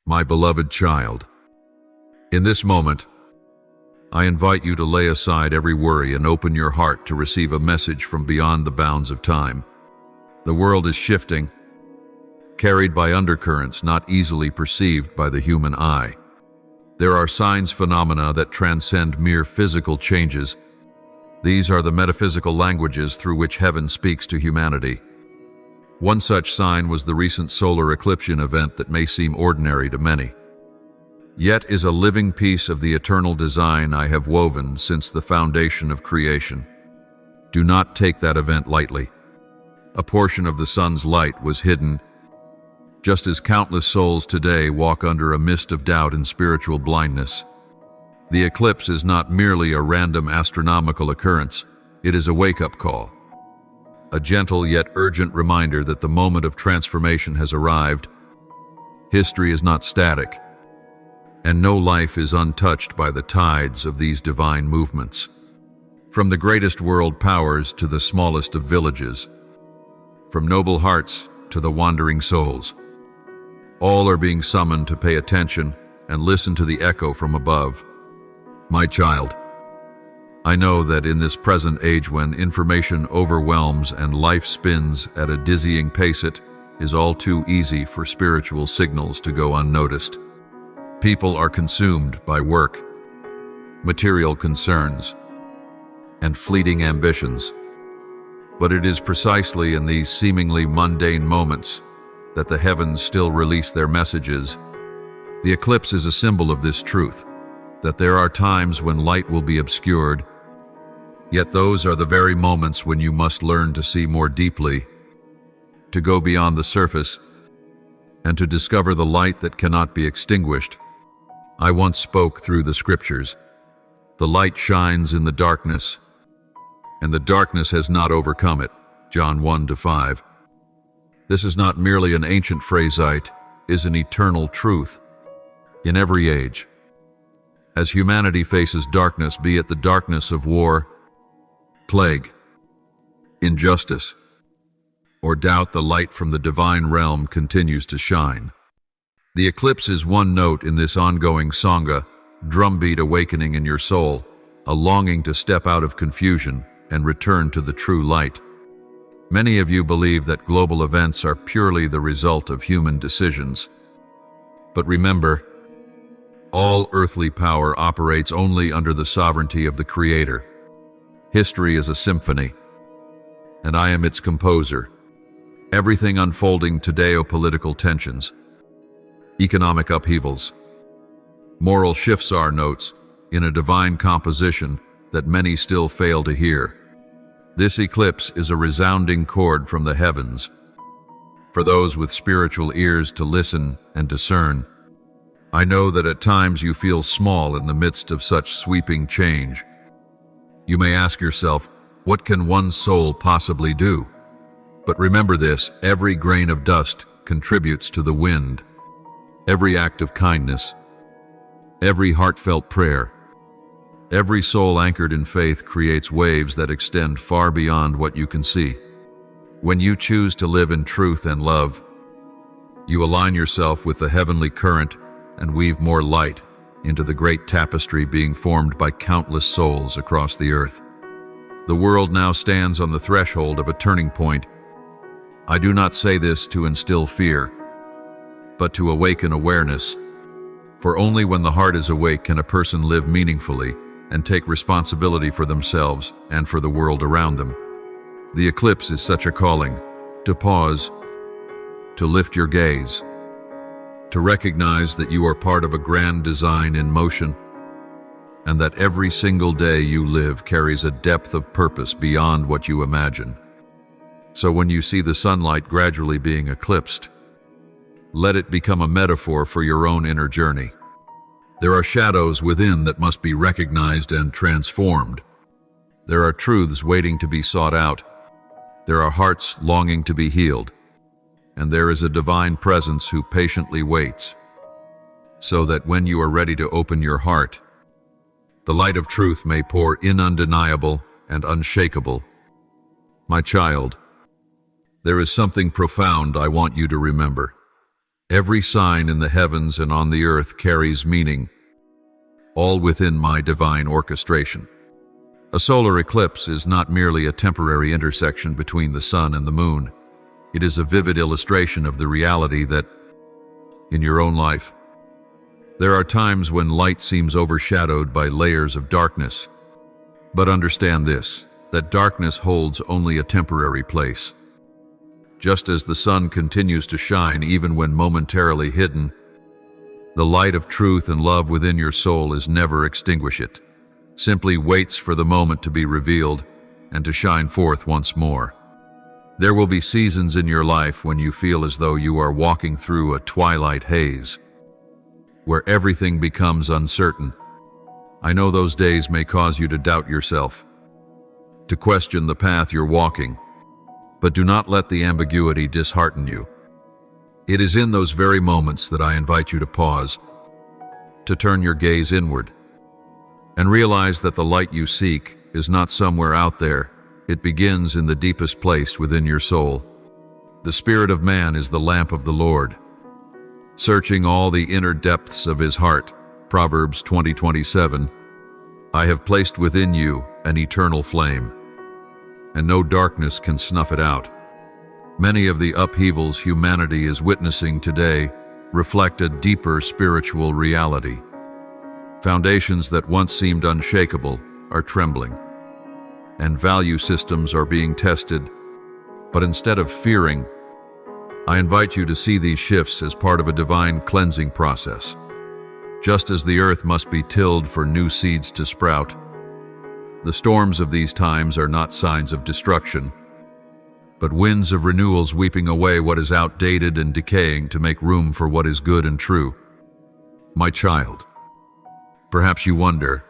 My beloved child, in this moment, I invite you to lay aside every worry and open your heart to receive a message from beyond the bounds of time. The world is shifting, carried by undercurrents not easily perceived by the human eye. There are signs, phenomena that transcend mere physical changes. These are the metaphysical languages through which heaven speaks to humanity. One such sign was the recent solar eclipse event that may seem ordinary to many, yet is a living piece of the eternal design I have woven since the foundation of creation. Do not take that event lightly. A portion of the sun's light was hidden, just as countless souls today walk under a mist of doubt and spiritual blindness. The eclipse is not merely a random astronomical occurrence, it is a wake-up call. A gentle yet urgent reminder that the moment of transformation has arrived. History is not static, and no life is untouched by the tides of these divine movements. From the greatest world powers to the smallest of villages, from noble hearts to the wandering souls, all are being summoned to pay attention and listen to the echo from above. My child, I know that in this present age when information overwhelms and life spins at a dizzying pace, it is all too easy for spiritual signals to go unnoticed. People are consumed by work, material concerns, and fleeting ambitions. But it is precisely in these seemingly mundane moments that the heavens still release their messages. The eclipse is a symbol of this truth, that there are times when light will be obscured, yet those are the very moments when you must learn to see more deeply, to go beyond the surface, and to discover the light that cannot be extinguished. I once spoke through the scriptures. The light shines in the darkness, and the darkness has not overcome it. John 1-5. This is not merely an ancient phrase, it is an eternal truth. In every age, as humanity faces darkness, be it the darkness of war, plague, injustice, or doubt, the light from the divine realm continues to shine. The eclipse is one note in this ongoing sangha, drumbeat awakening in your soul, a longing to step out of confusion and return to the true light. Many of you believe that global events are purely the result of human decisions. But remember, all earthly power operates only under the sovereignty of the Creator. History is a symphony, and I am its composer. Everything unfolding today, political tensions, economic upheavals, moral shifts are notes in a divine composition that many still fail to hear. This eclipse is a resounding chord from the heavens. For those with spiritual ears to listen and discern, I know that at times you feel small in the midst of such sweeping change. You may ask yourself, what can one soul possibly do? But remember this, every grain of dust contributes to the wind. Every act of kindness, every heartfelt prayer, every soul anchored in faith creates waves that extend far beyond what you can see. When you choose to live in truth and love, you align yourself with the heavenly current and weave more light into the great tapestry being formed by countless souls across the earth. The world now stands on the threshold of a turning point. I do not say this to instill fear, but to awaken awareness. For only when the heart is awake can a person live meaningfully and take responsibility for themselves and for the world around them. The eclipse is such a calling to pause, to lift your gaze, to recognize that you are part of a grand design in motion, and that every single day you live carries a depth of purpose beyond what you imagine. So when you see the sunlight gradually being eclipsed, let it become a metaphor for your own inner journey. There are shadows within that must be recognized and transformed. There are truths waiting to be sought out. There are hearts longing to be healed. And there is a divine presence who patiently waits, so that when you are ready to open your heart, the light of truth may pour in undeniable and unshakable. My child, there is something profound I want you to remember. Every sign in the heavens and on the earth carries meaning, all within my divine orchestration. A solar eclipse is not merely a temporary intersection between the sun and the moon. It is a vivid illustration of the reality that, in your own life, there are times when light seems overshadowed by layers of darkness. But understand this, that darkness holds only a temporary place. Just as the sun continues to shine even when momentarily hidden, the light of truth and love within your soul is never extinguished. It simply waits for the moment to be revealed and to shine forth once more. There will be seasons in your life when you feel as though you are walking through a twilight haze, where everything becomes uncertain. I know those days may cause you to doubt yourself, to question the path you're walking, but do not let the ambiguity dishearten you. It is in those very moments that I invite you to pause, to turn your gaze inward, and realize that the light you seek is not somewhere out there. It begins in the deepest place within your soul. The spirit of man is the lamp of the Lord, searching all the inner depths of his heart. Proverbs 20:27. I have placed within you an eternal flame, and no darkness can snuff it out. Many of the upheavals humanity is witnessing today reflect a deeper spiritual reality. Foundations that once seemed unshakable are trembling, and value systems are being tested. But instead of fearing, I invite you to see these shifts as part of a divine cleansing process. Just as the earth must be tilled for new seeds to sprout, the storms of these times are not signs of destruction, but winds of renewal sweeping away what is outdated and decaying to make room for what is good and true. My child, perhaps you wonder,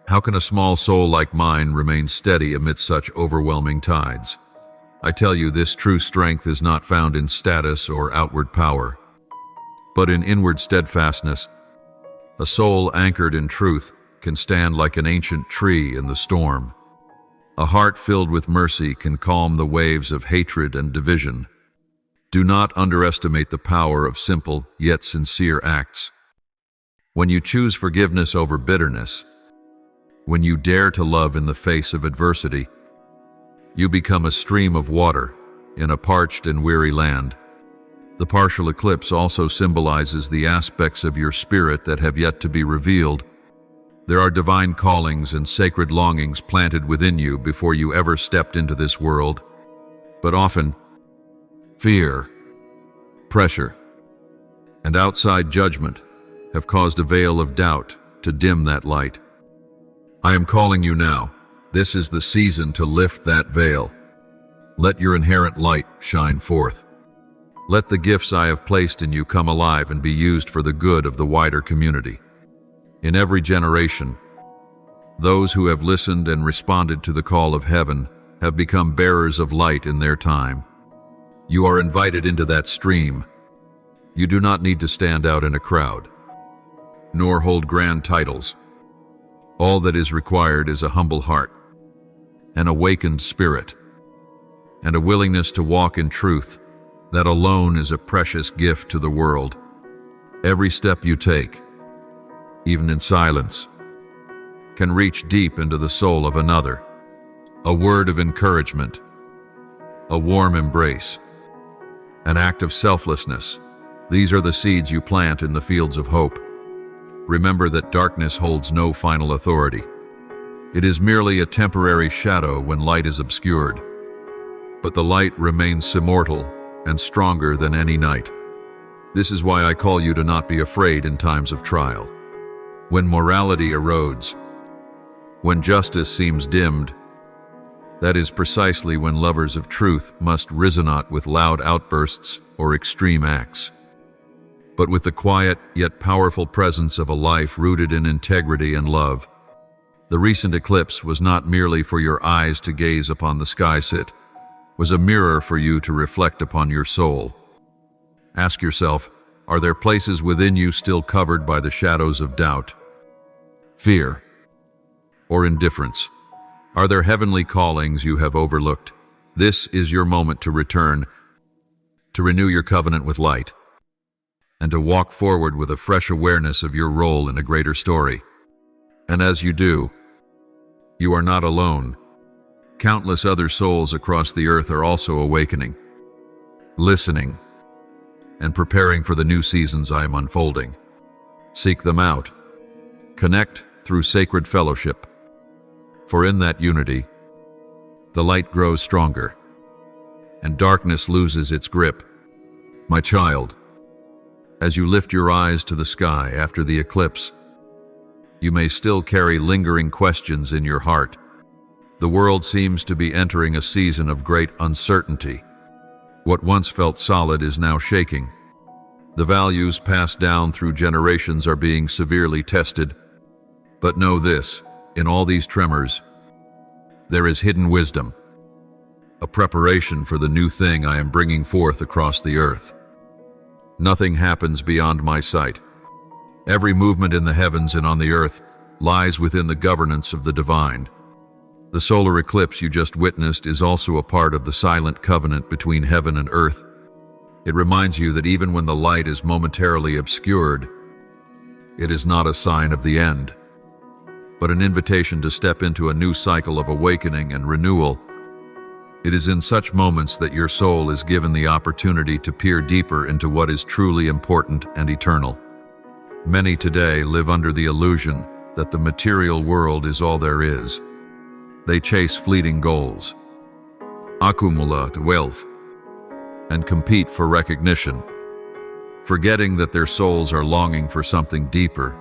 how can a small soul like mine remain steady amidst such overwhelming tides? I tell you, this true strength is not found in status or outward power, but in inward steadfastness. A soul anchored in truth can stand like an ancient tree in the storm. A heart filled with mercy can calm the waves of hatred and division. Do not underestimate the power of simple yet sincere acts. When you choose forgiveness over bitterness, when you dare to love in the face of adversity, you become a stream of water in a parched and weary land. The partial eclipse also symbolizes the aspects of your spirit that have yet to be revealed. There are divine callings and sacred longings planted within you before you ever stepped into this world. But often, fear, pressure, and outside judgment have caused a veil of doubt to dim that light. I am calling you now. This is the season to lift that veil. Let your inherent light shine forth. Let the gifts I have placed in you come alive and be used for the good of the wider community. In every generation, those who have listened and responded to the call of heaven have become bearers of light in their time. You are invited into that stream. You do not need to stand out in a crowd, nor hold grand titles. All that is required is a humble heart, an awakened spirit, and a willingness to walk in truth. That alone is a precious gift to the world. Every step you take, even in silence, can reach deep into the soul of another. A word of encouragement, a warm embrace, an act of selflessness. These are the seeds you plant in the fields of hope. Remember that darkness holds no final authority. It is merely a temporary shadow when light is obscured. But the light remains immortal and stronger than any night. This is why I call you to not be afraid in times of trial. When morality erodes, when justice seems dimmed, that is precisely when lovers of truth must resonate with loud outbursts or extreme acts. But with the quiet yet powerful presence of a life rooted in integrity and love. The recent eclipse was not merely for your eyes to gaze upon the sky. It was a mirror for you to reflect upon your soul. Ask yourself, are there places within you still covered by the shadows of doubt, fear, or indifference? Are there heavenly callings you have overlooked? This is your moment to return, to renew your covenant with light, and to walk forward with a fresh awareness of your role in a greater story. And as you do, you are not alone. Countless other souls across the earth are also awakening, listening, and preparing for the new seasons I am unfolding. Seek them out. Connect through sacred fellowship. For in that unity, the light grows stronger, and darkness loses its grip. My child, as you lift your eyes to the sky after the eclipse, you may still carry lingering questions in your heart. The world seems to be entering a season of great uncertainty. What once felt solid is now shaking. The values passed down through generations are being severely tested. But know this, in all these tremors, there is hidden wisdom, a preparation for the new thing I am bringing forth across the earth. Nothing happens beyond my sight. Every movement in the heavens and on the earth lies within the governance of the divine. The solar eclipse you just witnessed is also a part of the silent covenant between heaven and earth. It reminds you that even when the light is momentarily obscured, it is not a sign of the end, but an invitation to step into a new cycle of awakening and renewal. It is in such moments that your soul is given the opportunity to peer deeper into what is truly important and eternal. Many today live under the illusion that the material world is all there is. They chase fleeting goals, accumulate wealth, and compete for recognition, forgetting that their souls are longing for something deeper.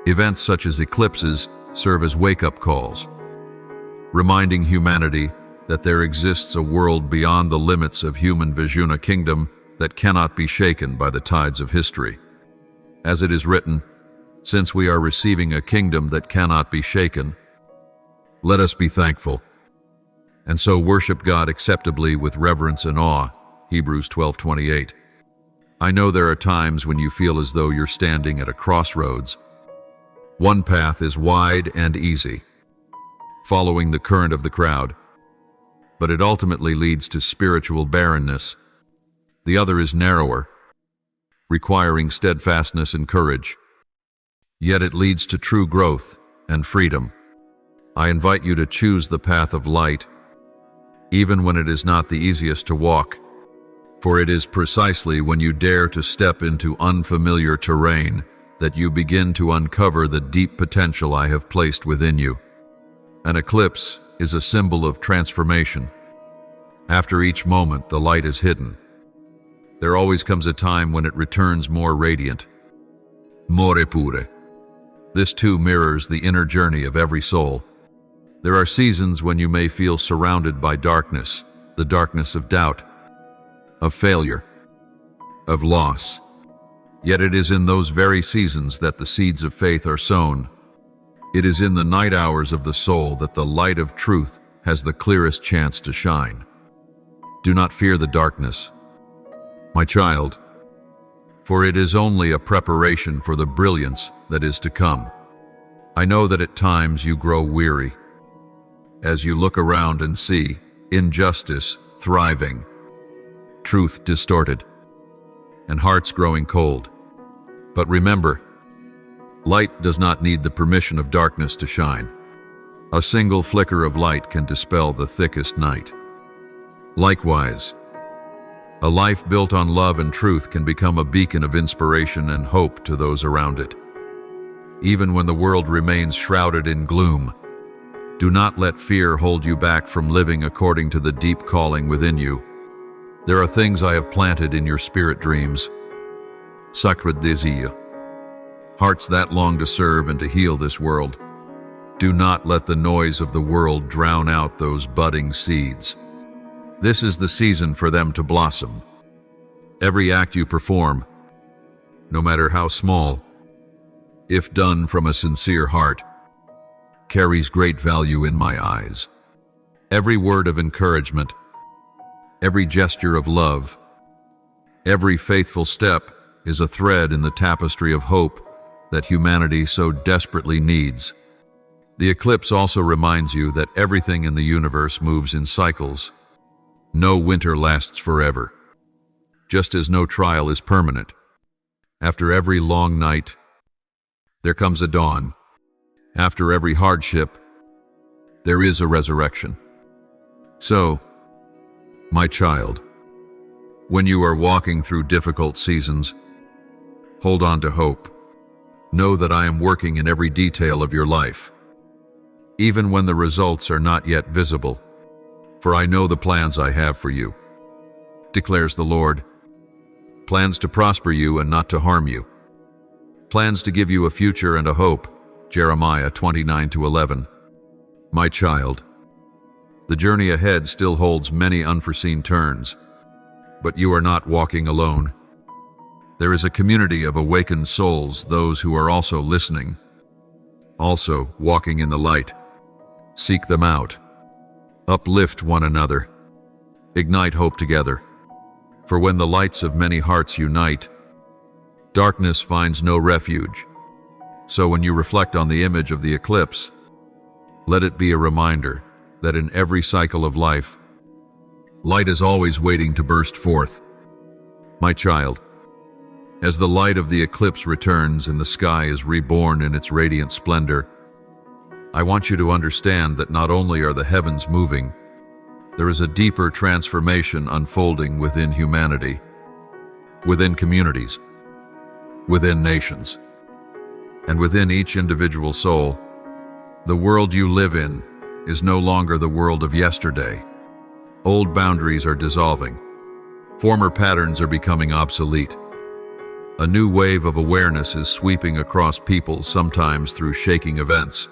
Events such as eclipses serve as wake-up calls, reminding humanity that there exists a world beyond the limits of human vision, a kingdom that cannot be shaken by the tides of history. As it is written, since we are receiving a kingdom that cannot be shaken, let us be thankful, and so worship God acceptably with reverence and awe. Hebrews 12:28. I know there are times when you feel as though you're standing at a crossroads. One path is wide and easy, following the current of the crowd, but it ultimately leads to spiritual barrenness. The other is narrower, requiring steadfastness and courage, yet it leads to true growth and freedom. I invite you to choose the path of light, even when it is not the easiest to walk, for it is precisely when you dare to step into unfamiliar terrain that you begin to uncover the deep potential I have placed within you. An eclipse is a symbol of transformation. After each moment, the light is hidden. There always comes a time when it returns more radiant, more pure. This too mirrors the inner journey of every soul. There are seasons when you may feel surrounded by darkness, the darkness of doubt, of failure, of loss. Yet it is in those very seasons that the seeds of faith are sown. It is in the night hours of the soul that the light of truth has the clearest chance to shine. Do not fear the darkness, my child, for it is only a preparation for the brilliance that is to come. I know that at times you grow weary, as you look around and see injustice thriving, truth distorted, and hearts growing cold. But remember, light does not need the permission of darkness to shine. A single flicker of light can dispel the thickest night. Likewise, a life built on love and truth can become a beacon of inspiration and hope to those around it. Even when the world remains shrouded in gloom, do not let fear hold you back from living according to the deep calling within you. There are things I have planted in your spirit dreams, sacred désir, hearts that long to serve and to heal this world. Do not let the noise of the world drown out those budding seeds. This is the season for them to blossom. Every act you perform, no matter how small, if done from a sincere heart, carries great value in my eyes. Every word of encouragement, every gesture of love, every faithful step is a thread in the tapestry of hope that humanity so desperately needs. The eclipse also reminds you that everything in the universe moves in cycles. No winter lasts forever, just as no trial is permanent. After every long night, there comes a dawn. After every hardship, there is a resurrection. So, my child, when you are walking through difficult seasons, hold on to hope. Know that I am working in every detail of your life, even when the results are not yet visible, for I know the plans I have for you, declares the Lord. Plans to prosper you and not to harm you. Plans to give you a future and a hope. Jeremiah 29-11. My child, the journey ahead still holds many unforeseen turns, but you are not walking alone. There is a community of awakened souls, those who are also listening, also walking in the light. Seek them out. Uplift one another. Ignite hope together. For when the lights of many hearts unite, darkness finds no refuge. So when you reflect on the image of the eclipse, let it be a reminder that in every cycle of life, light is always waiting to burst forth. My child, as the light of the eclipse returns and the sky is reborn in its radiant splendor, I want you to understand that not only are the heavens moving, there is a deeper transformation unfolding within humanity, within communities, within nations, and within each individual soul. The world you live in is no longer the world of yesterday. Old boundaries are dissolving. Former patterns are becoming obsolete. A new wave of awareness is sweeping across people, sometimes through shaking events,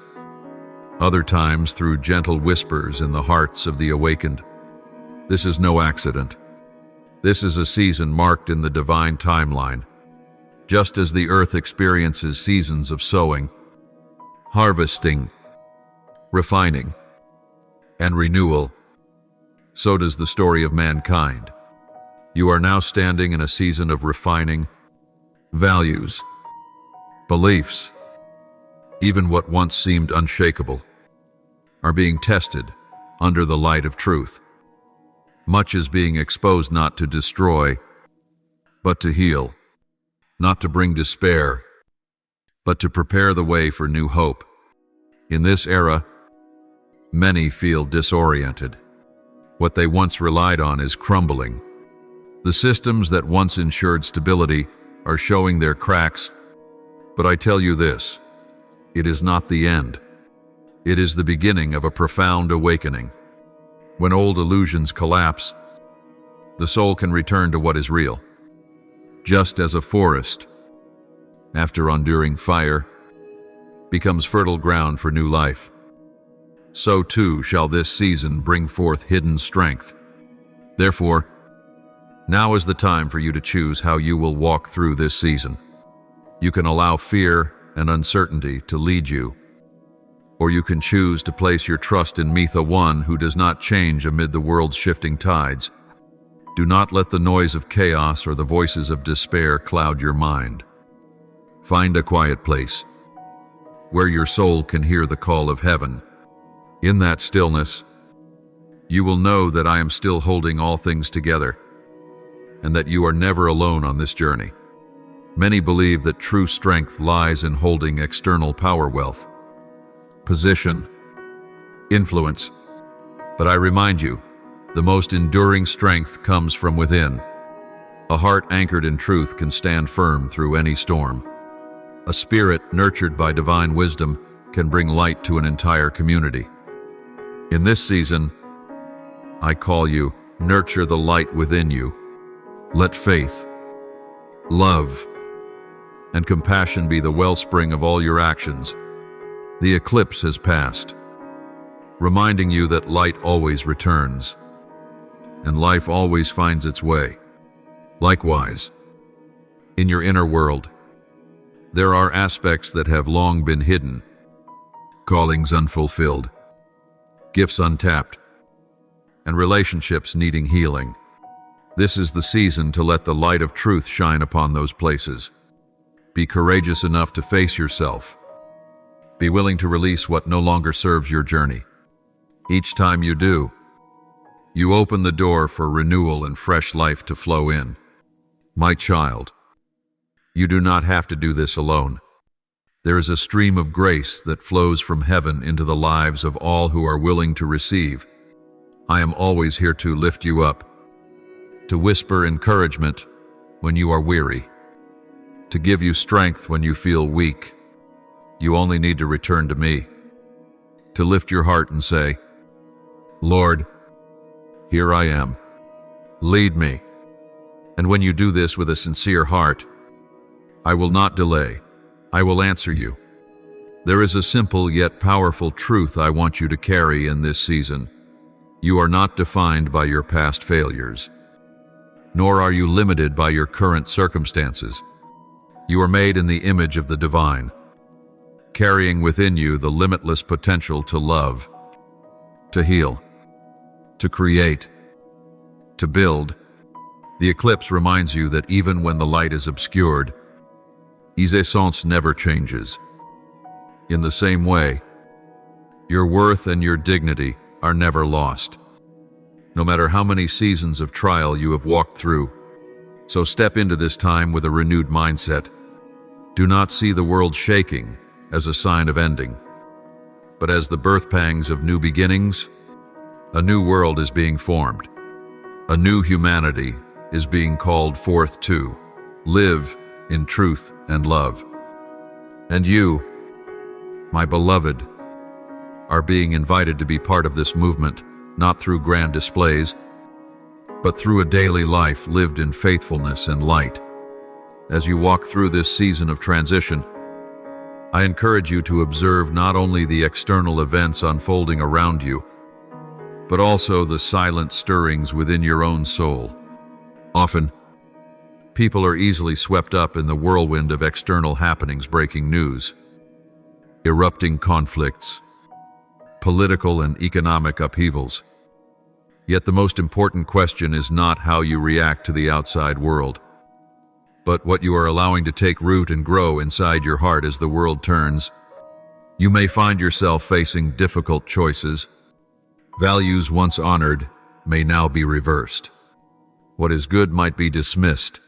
other times through gentle whispers in the hearts of the awakened. This is no accident. This is a season marked in the divine timeline. Just as the earth experiences seasons of sowing, harvesting, refining, and renewal, so does the story of mankind. You are now standing in a season of refining. Values, beliefs, even what once seemed unshakable, are being tested under the light of truth. Much is being exposed not to destroy, but to heal, not to bring despair, but to prepare the way for new hope. In this era, many feel disoriented. What they once relied on is crumbling. The systems that once ensured stability are showing their cracks. But I tell you this, it is not the end. It is the beginning of a profound awakening. When old illusions collapse, the soul can return to what is real. Just as a forest, after enduring fire, becomes fertile ground for new life, so too shall this season bring forth hidden strength. Therefore, now is the time for you to choose how you will walk through this season. You can allow fear and uncertainty to lead you, or you can choose to place your trust in Mitha, one who does not change amid the world's shifting tides. Do not let the noise of chaos or the voices of despair cloud your mind. Find a quiet place where your soul can hear the call of heaven. In that stillness, you will know that I am still holding all things together, and that you are never alone on this journey. Many believe that true strength lies in holding external power, wealth, position, influence. But I remind you, the most enduring strength comes from within. A heart anchored in truth can stand firm through any storm. A spirit nurtured by divine wisdom can bring light to an entire community. In this season, I call you, nurture the light within you. Let faith, love, and compassion be the wellspring of all your actions. The eclipse has passed, reminding you that light always returns, and life always finds its way. Likewise, in your inner world, there are aspects that have long been hidden, callings unfulfilled, gifts untapped, and relationships needing healing. This is the season to let the light of truth shine upon those places. Be courageous enough to face yourself. Be willing to release what no longer serves your journey. Each time you do, you open the door for renewal and fresh life to flow in. My child, You do not have to do this alone. There is a stream of grace that flows from heaven into the lives of all who are willing to receive. I am always here to lift you up, to whisper encouragement when you are weary, to give you strength when you feel weak. You only need to return to me, to lift your heart and say, Lord, here I am. Lead me. And when you do this with a sincere heart, I will not delay. I will answer you. There is a simple yet powerful truth I want you to carry in this season. You are not defined by your past failures, nor are you limited by your current circumstances. You are made in the image of the divine, carrying within you the limitless potential to love, to heal, to create, to build. The eclipse reminds you that even when the light is obscured, essence never changes. In the same way, your worth and your dignity are never lost, no matter how many seasons of trial you have walked through. So step into this time with a renewed mindset. Do not see the world shaking as a sign of ending, but as the birth pangs of new beginnings. A new world is being formed. A new humanity is being called forth to live in truth and love. And you, my beloved, are being invited to be part of this movement, not through grand displays, but through a daily life lived in faithfulness and light. As you walk through this season of transition, I encourage you to observe not only the external events unfolding around you, but also the silent stirrings within your own soul. Often, people are easily swept up in the whirlwind of external happenings, breaking news, erupting conflicts, political and economic upheavals. Yet the most important question is not how you react to the outside world, but what you are allowing to take root and grow inside your heart as the world turns. You may find yourself facing difficult choices. Values once honored may now be reversed. What is good might be dismissed,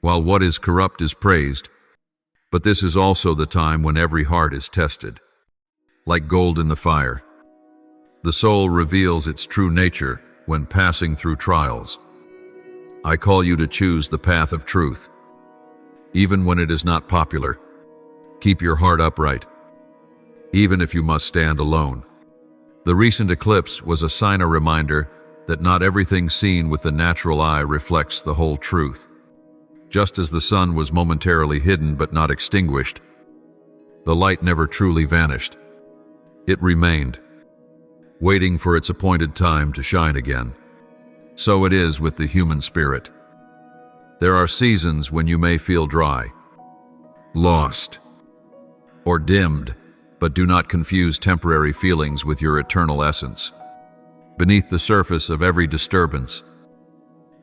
while what is corrupt is praised. But this is also the time when every heart is tested. Like gold in the fire, the soul reveals its true nature when passing through trials. I call you to choose the path of truth. Even when it is not popular, keep your heart upright, even if you must stand alone. The recent eclipse was a reminder that not everything seen with the natural eye reflects the whole truth. Just as the sun was momentarily hidden but not extinguished, the light never truly vanished. It remained, waiting for its appointed time to shine again. So it is with the human spirit. There are seasons when you may feel dry, lost, or dimmed, but do not confuse temporary feelings with your eternal essence. Beneath the surface of every disturbance,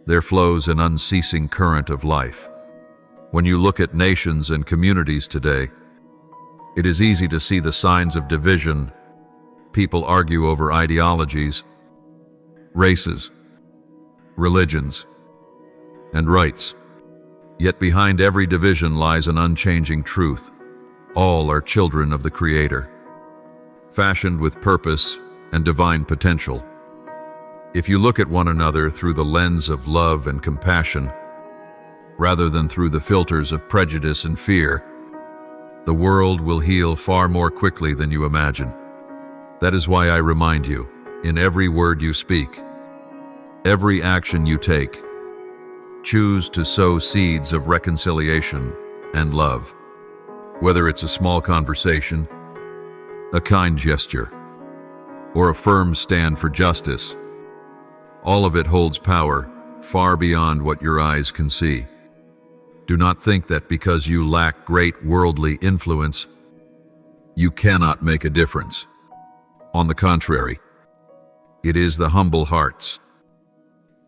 there flows an unceasing current of life. When you look at nations and communities today, it is easy to see the signs of division. People argue over ideologies, races, religions, and rights. Yet behind every division lies an unchanging truth. All are children of the Creator, fashioned with purpose and divine potential. If you look at one another through the lens of love and compassion, rather than through the filters of prejudice and fear, the world will heal far more quickly than you imagine. That is why I remind you, in every word you speak, every action you take, choose to sow seeds of reconciliation and love. Whether it's a small conversation, a kind gesture, or a firm stand for justice, all of it holds power far beyond what your eyes can see. Do not think that because you lack great worldly influence, you cannot make a difference. On the contrary, it is the humble hearts,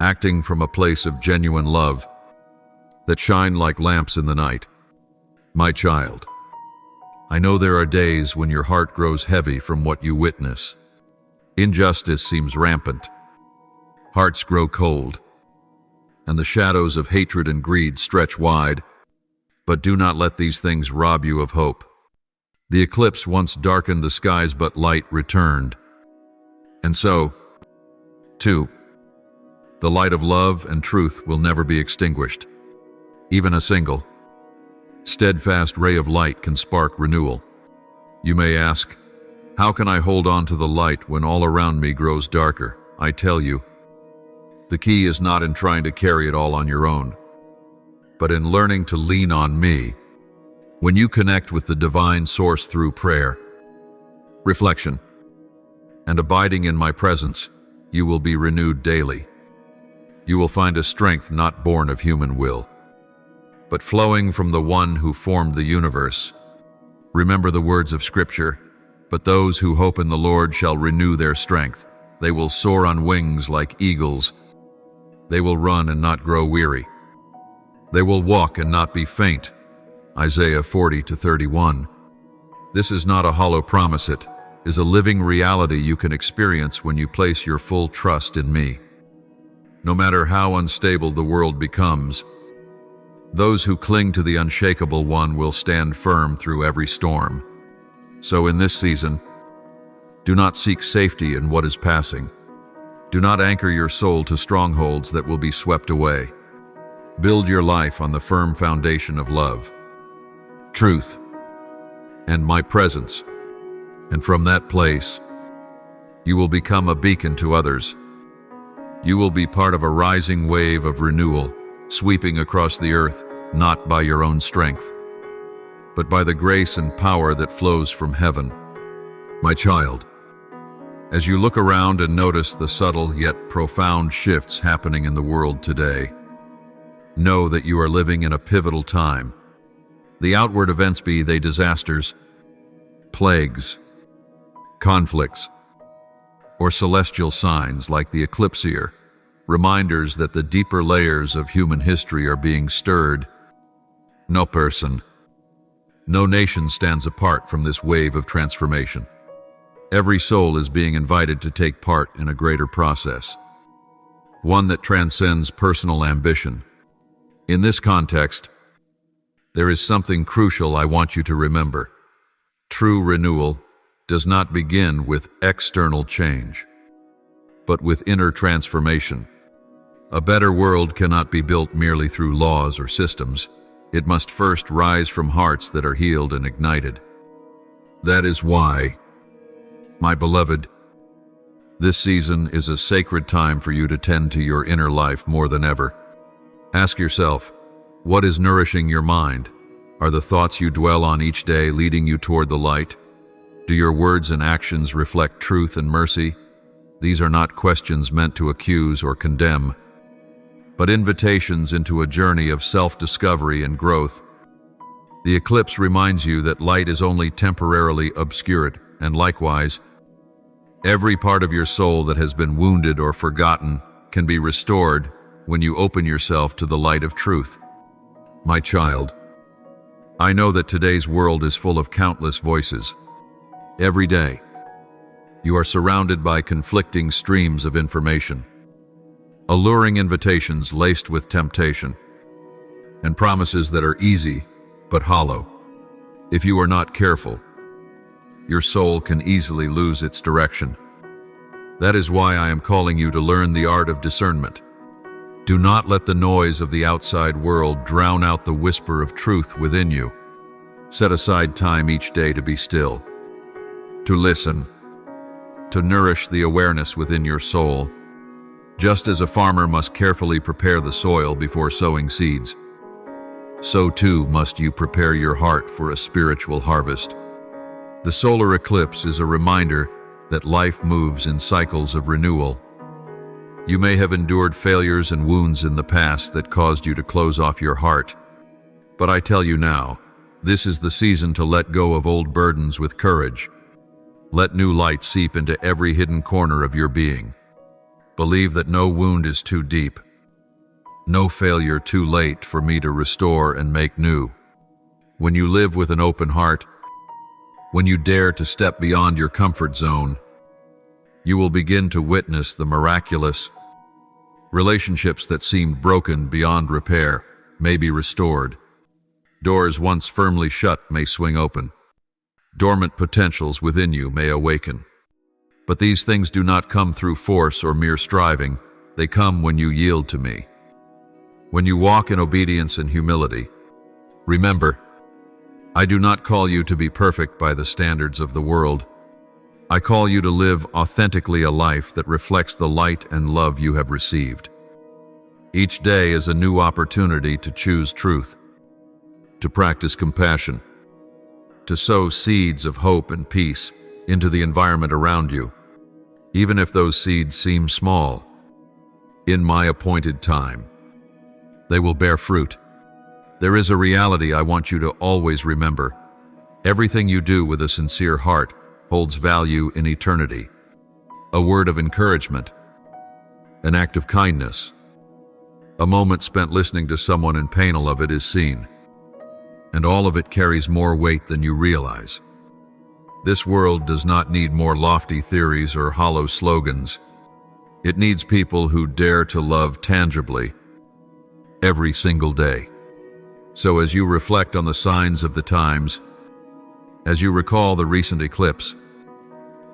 acting from a place of genuine love, that shine like lamps in the night. My child, I know there are days when your heart grows heavy from what you witness. Injustice seems rampant. Hearts grow cold, and the shadows of hatred and greed stretch wide. But do not let these things rob you of hope. The eclipse once darkened the skies, but light returned. And so, too, the light of love and truth will never be extinguished. Even a single, steadfast ray of light can spark renewal. You may ask, how can I hold on to the light when all around me grows darker? I tell you, the key is not in trying to carry it all on your own, but in learning to lean on me. When you connect with the divine source through prayer, reflection, and abiding in my presence, you will be renewed daily. You will find a strength not born of human will, but flowing from the one who formed the universe. Remember the words of Scripture, but those who hope in the Lord shall renew their strength. They will soar on wings like eagles. They will run and not grow weary. They will walk and not be faint. Isaiah 40:31. This is not a hollow promise, it is a living reality you can experience when you place your full trust in me. No matter how unstable the world becomes, those who cling to the unshakable one will stand firm through every storm. So in this season, do not seek safety in what is passing. Do not anchor your soul to strongholds that will be swept away. Build your life on the firm foundation of love, truth, and my presence. And from that place, you will become a beacon to others. You will be part of a rising wave of renewal, sweeping across the earth, not by your own strength, but by the grace and power that flows from heaven. My child, as you look around and notice the subtle yet profound shifts happening in the world today, know that you are living in a pivotal time. The outward events, be they disasters, plagues, conflicts, or celestial signs like the eclipse, reminders that the deeper layers of human history are being stirred. No person, no nation stands apart from this wave of transformation. Every soul is being invited to take part in a greater process, one that transcends personal ambition. In this context, there is something crucial I want you to remember. True renewal does not begin with external change, but with inner transformation. A better world cannot be built merely through laws or systems. It must first rise from hearts that are healed and ignited. That is why, my beloved, this season is a sacred time for you to tend to your inner life more than ever. Ask yourself, what is nourishing your mind? Are the thoughts you dwell on each day leading you toward the light? Do your words and actions reflect truth and mercy? These are not questions meant to accuse or condemn, but invitations into a journey of self-discovery and growth. The eclipse reminds you that light is only temporarily obscured, and likewise, every part of your soul that has been wounded or forgotten can be restored when you open yourself to the light of truth. My child, I know that today's world is full of countless voices. Every day, you are surrounded by conflicting streams of information, alluring invitations laced with temptation, and promises that are easy but hollow. If you are not careful, your soul can easily lose its direction. That is why I am calling you to learn the art of discernment. Do not let the noise of the outside world drown out the whisper of truth within you. Set aside time each day to be still, to listen, to nourish the awareness within your soul. Just as a farmer must carefully prepare the soil before sowing seeds, so too must you prepare your heart for a spiritual harvest. The solar eclipse is a reminder that life moves in cycles of renewal. You may have endured failures and wounds in the past that caused you to close off your heart. But I tell you now, this is the season to let go of old burdens with courage. Let new light seep into every hidden corner of your being. Believe that no wound is too deep, no failure too late for me to restore and make new. When you live with an open heart, when you dare to step beyond your comfort zone, you will begin to witness the miraculous. Relationships that seemed broken beyond repair may be restored. Doors once firmly shut may swing open. Dormant potentials within you may awaken. But these things do not come through force or mere striving. They come when you yield to me. When you walk in obedience and humility. Remember, I do not call you to be perfect by the standards of the world. I call you to live authentically a life that reflects the light and love you have received. Each day is a new opportunity to choose truth, to practice compassion, to sow seeds of hope and peace into the environment around you, even if those seeds seem small. In my appointed time, they will bear fruit. There is a reality I want you to always remember. Everything you do with a sincere heart holds value in eternity. A word of encouragement, an act of kindness, a moment spent listening to someone in pain, all of it is seen. And all of it carries more weight than you realize. This world does not need more lofty theories or hollow slogans. It needs people who dare to love tangibly every single day. So as you reflect on the signs of the times, as you recall the recent eclipse,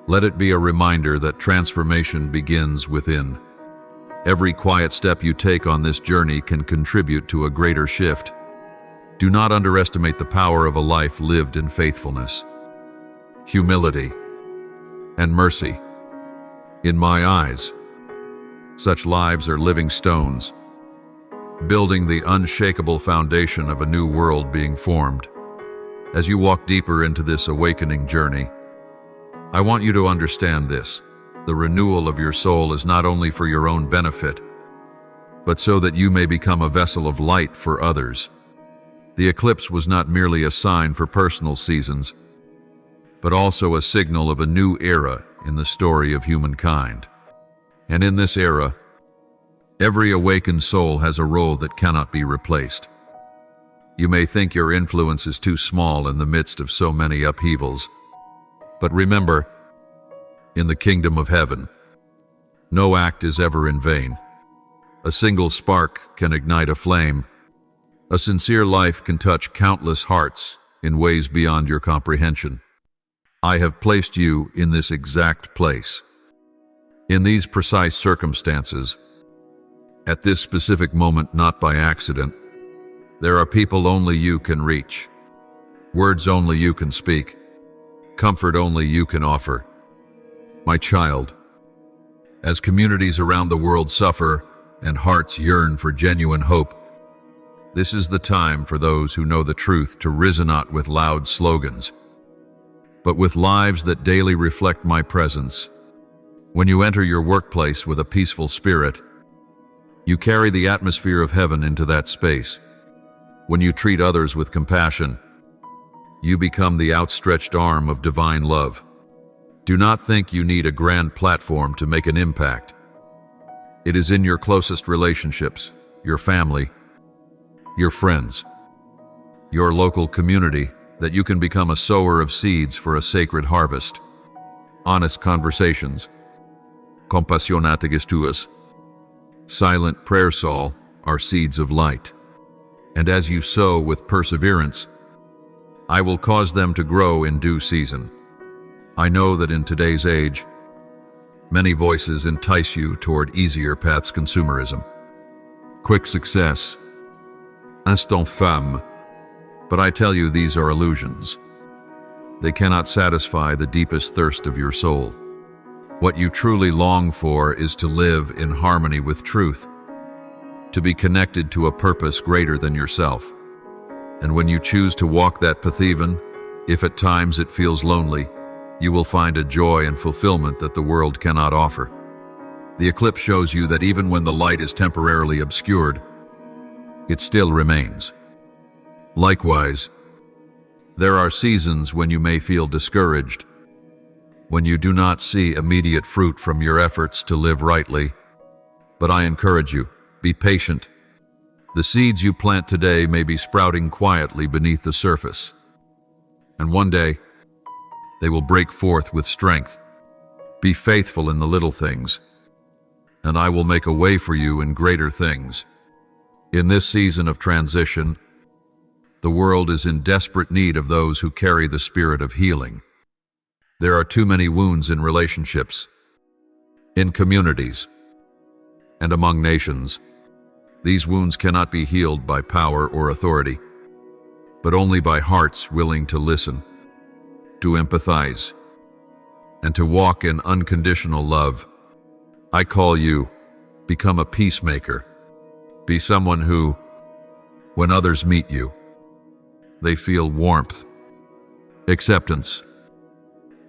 let it be a reminder that transformation begins within. Every quiet step you take on this journey can contribute to a greater shift. Do not underestimate the power of a life lived in faithfulness, humility, and mercy. In my eyes, such lives are living stones, building the unshakable foundation of a new world being formed. As you walk deeper into this awakening journey, I want you to understand this. The renewal of your soul is not only for your own benefit, but so that you may become a vessel of light for others. The eclipse was not merely a sign for personal seasons, but also a signal of a new era in the story of humankind. And in this era, every awakened soul has a role that cannot be replaced. You may think your influence is too small in the midst of so many upheavals, but remember, in the kingdom of heaven, no act is ever in vain. A single spark can ignite a flame. A sincere life can touch countless hearts in ways beyond your comprehension. I have placed you in this exact place, in these precise circumstances, at this specific moment, not by accident. There are people only you can reach, words only you can speak, comfort only you can offer. My child, as communities around the world suffer and hearts yearn for genuine hope, this is the time for those who know the truth to resonate with loud slogans, but with lives that daily reflect my presence. When you enter your workplace with a peaceful spirit, you carry the atmosphere of heaven into that space. When you treat others with compassion, you become the outstretched arm of divine love. Do not think you need a grand platform to make an impact. It is in your closest relationships, your family, your friends, your local community, that you can become a sower of seeds for a sacred harvest. Honest conversations, compassionate gestues, silent prayer saul are seeds of light. And as you sow with perseverance, I will cause them to grow in due season. I know that in today's age, many voices entice you toward easier paths, consumerism, quick success, instant fame, but I tell you these are illusions. They cannot satisfy the deepest thirst of your soul. What you truly long for is to live in harmony with truth, to be connected to a purpose greater than yourself. And when you choose to walk that path, even if at times it feels lonely, you will find a joy and fulfillment that the world cannot offer. The eclipse shows you that even when the light is temporarily obscured, it still remains. Likewise, there are seasons when you may feel discouraged, when you do not see immediate fruit from your efforts to live rightly. But I encourage you, be patient. The seeds you plant today may be sprouting quietly beneath the surface, and one day, they will break forth with strength. Be faithful in the little things, and I will make a way for you in greater things. In this season of transition, The world is in desperate need of those who carry the spirit of healing. There are too many wounds in relationships, in communities, and among nations. These wounds cannot be healed by power or authority, but only by hearts willing to listen, to empathize, and to walk in unconditional love. I call you, become a peacemaker. Be someone who, when others meet you, they feel warmth, acceptance,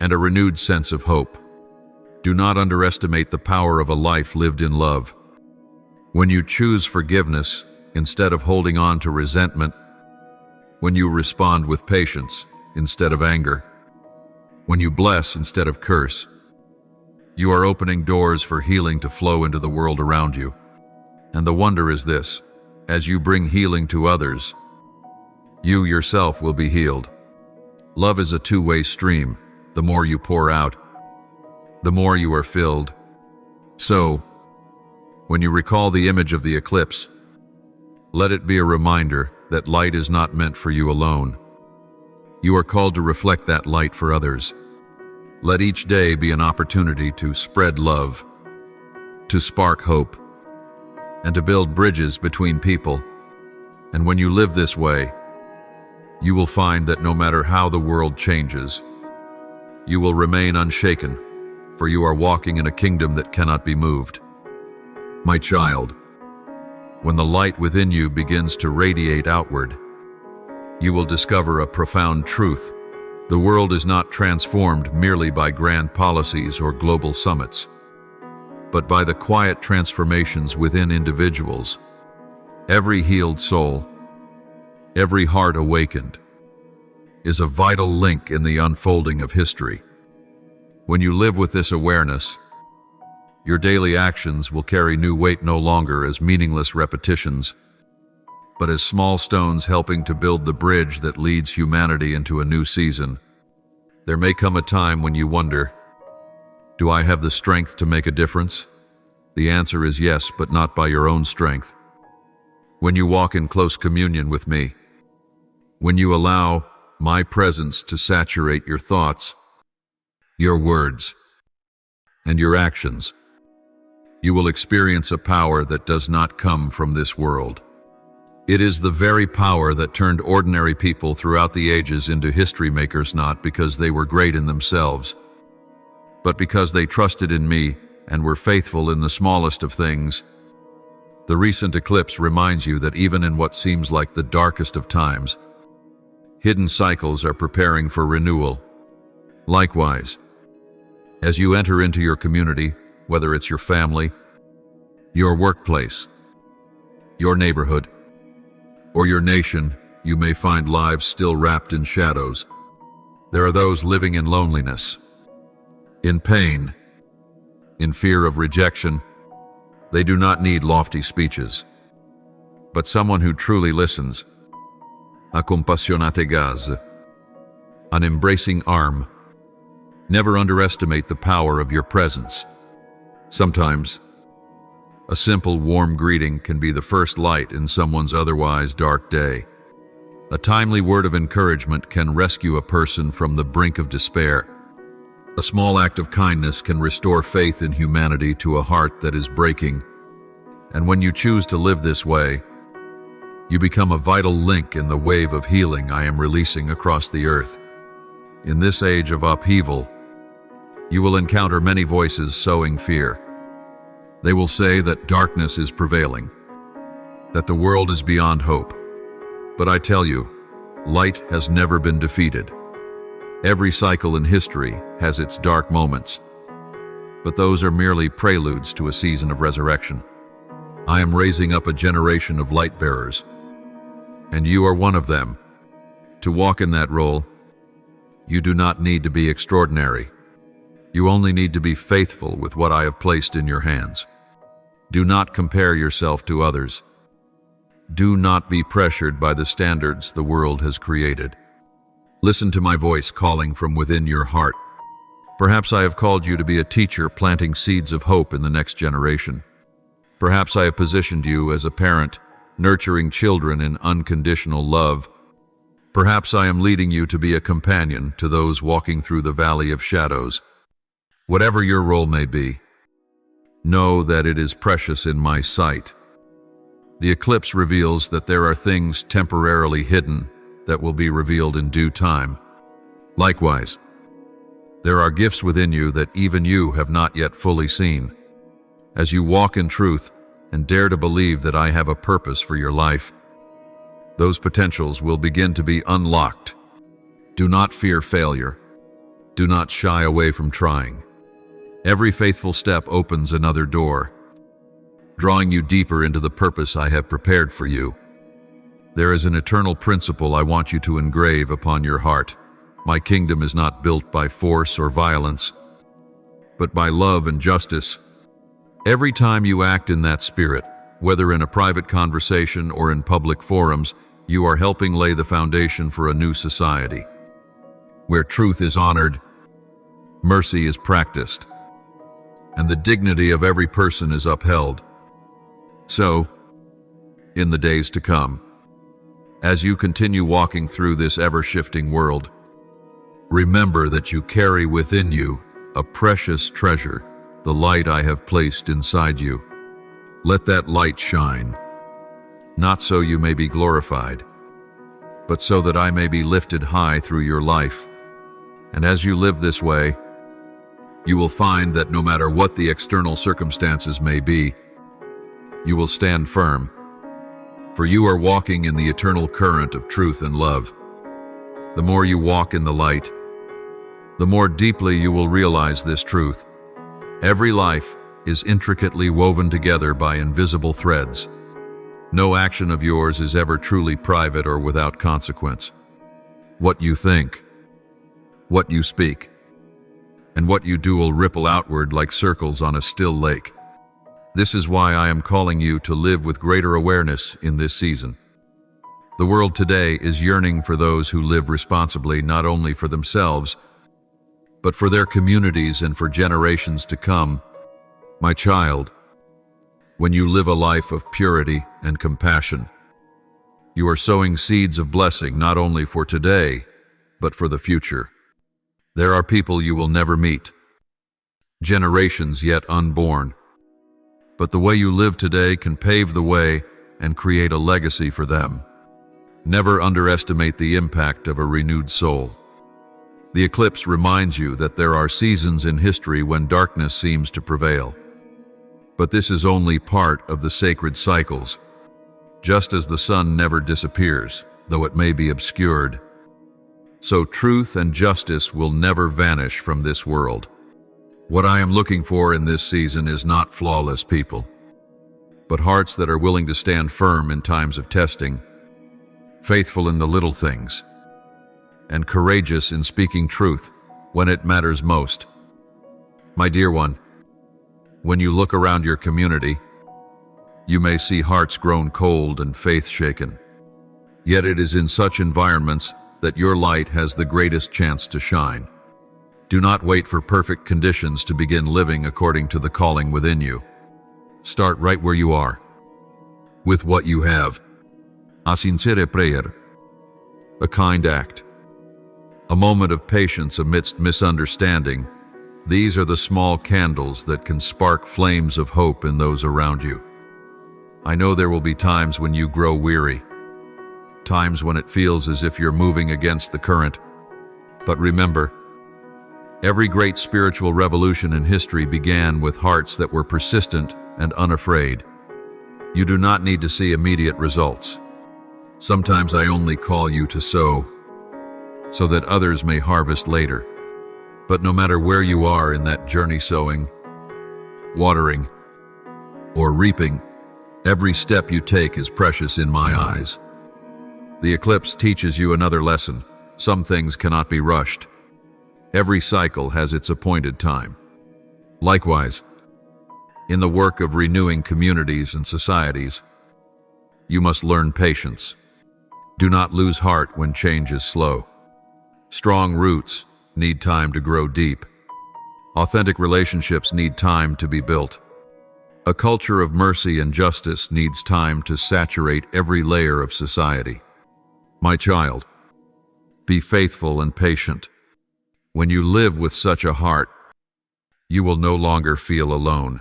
and a renewed sense of hope. Do not underestimate the power of a life lived in love. When you choose forgiveness instead of holding on to resentment, when you respond with patience instead of anger, when you bless instead of curse, you are opening doors for healing to flow into the world around you. And the wonder is this: as you bring healing to others, you yourself will be healed. Love is a two-way stream. The more you pour out, the more you are filled. So, when you recall the image of the eclipse, let it be a reminder that light is not meant for you alone. You are called to reflect that light for others. Let each day be an opportunity to spread love, to spark hope, and to build bridges between people. And when you live this way, you will find that no matter how the world changes, you will remain unshaken, for you are walking in a kingdom that cannot be moved. My child, when the light within you begins to radiate outward, you will discover a profound truth. The world is not transformed merely by grand policies or global summits, but by the quiet transformations within individuals. Every healed soul, every heart awakened, is a vital link in the unfolding of history. When you live with this awareness, your daily actions will carry new weight no longer as meaningless repetitions, but as small stones helping to build the bridge that leads humanity into a new season. There may come a time when you wonder, do I have the strength to make a difference? The answer is yes, but not by your own strength. When you walk in close communion with me, when you allow my presence to saturate your thoughts, your words, and your actions, you will experience a power that does not come from this world. It is the very power that turned ordinary people throughout the ages into history makers, not because they were great in themselves, but because they trusted in me and were faithful in the smallest of things. The recent eclipse reminds you that even in what seems like the darkest of times, hidden cycles are preparing for renewal. Likewise, as you enter into your community, whether it's your family, your workplace, your neighborhood, or your nation, you may find lives still wrapped in shadows. There are those living in loneliness, in pain, in fear of rejection. They do not need lofty speeches, but someone who truly listens. A compassionate gaze, an embracing arm. Never underestimate the power of your presence. Sometimes, a simple warm greeting can be the first light in someone's otherwise dark day. A timely word of encouragement can rescue a person from the brink of despair. A small act of kindness can restore faith in humanity to a heart that is breaking. And when you choose to live this way, you become a vital link in the wave of healing I am releasing across the earth. In this age of upheaval, you will encounter many voices sowing fear. They will say that darkness is prevailing, that the world is beyond hope. But I tell you, light has never been defeated. Every cycle in history has its dark moments, but those are merely preludes to a season of resurrection. I am raising up a generation of light bearers, and you are one of them. To walk in that role, you do not need to be extraordinary. You only need to be faithful with what I have placed in your hands. Do not compare yourself to others. Do not be pressured by the standards the world has created. Listen to my voice calling from within your heart. Perhaps I have called you to be a teacher planting seeds of hope in the next generation. Perhaps I have positioned you as a parent, nurturing children in unconditional love. Perhaps I am leading you to be a companion to those walking through the valley of shadows. Whatever your role may be, know that it is precious in my sight. The eclipse reveals that there are things temporarily hidden that will be revealed in due time. Likewise, there are gifts within you that even you have not yet fully seen. As you walk in truth and dare to believe that I have a purpose for your life, those potentials will begin to be unlocked. Do not fear failure. Do not shy away from trying. Every faithful step opens another door, drawing you deeper into the purpose I have prepared for you. There is an eternal principle I want you to engrave upon your heart. My kingdom is not built by force or violence, but by love and justice. Every time you act in that spirit, whether in a private conversation or in public forums, you are helping lay the foundation for a new society, where truth is honored, mercy is practiced, and the dignity of every person is upheld. So, in the days to come, as you continue walking through this ever-shifting world, remember that you carry within you a precious treasure, the light I have placed inside you. Let that light shine, not so you may be glorified, but so that I may be lifted high through your life. And as you live this way, you will find that no matter what the external circumstances may be, you will stand firm, for you are walking in the eternal current of truth and love. The more you walk in the light, the more deeply you will realize this truth. Every life is intricately woven together by invisible threads. No action of yours is ever truly private or without consequence. What you think, what you speak, and what you do will ripple outward like circles on a still lake. This is why I am calling you to live with greater awareness in this season. The world today is yearning for those who live responsibly not only for themselves, but for their communities and for generations to come. My child, when you live a life of purity and compassion, you are sowing seeds of blessing not only for today, but for the future. There are people you will never meet, generations yet unborn, but the way you live today can pave the way and create a legacy for them. Never underestimate the impact of a renewed soul. The eclipse reminds you that there are seasons in history when darkness seems to prevail. But this is only part of the sacred cycles. Just as the sun never disappears, though it may be obscured, so truth and justice will never vanish from this world. What I am looking for in this season is not flawless people, but hearts that are willing to stand firm in times of testing, faithful in the little things, and courageous in speaking truth when it matters most. My dear one, when you look around your community, you may see hearts grown cold and faith shaken. Yet it is in such environments that your light has the greatest chance to shine. Do not wait for perfect conditions to begin living according to the calling within you. Start right where you are, with what you have. A sincere prayer, a kind act, a moment of patience amidst misunderstanding. These are the small candles that can spark flames of hope in those around you. I know there will be times when you grow weary, times when it feels as if you're moving against the current. But remember, every great spiritual revolution in history began with hearts that were persistent and unafraid. You do not need to see immediate results. Sometimes I only call you to sow, so that others may harvest later. But no matter where you are in that journey, sowing, watering, or reaping, every step you take is precious in my eyes. The eclipse teaches you another lesson. Some things cannot be rushed. Every cycle has its appointed time. Likewise, in the work of renewing communities and societies, you must learn patience. Do not lose heart when change is slow. Strong roots need time to grow deep. Authentic relationships need time to be built. A culture of mercy and justice needs time to saturate every layer of society. My child, Be faithful and patient. When you live with such a heart, you will no longer feel alone.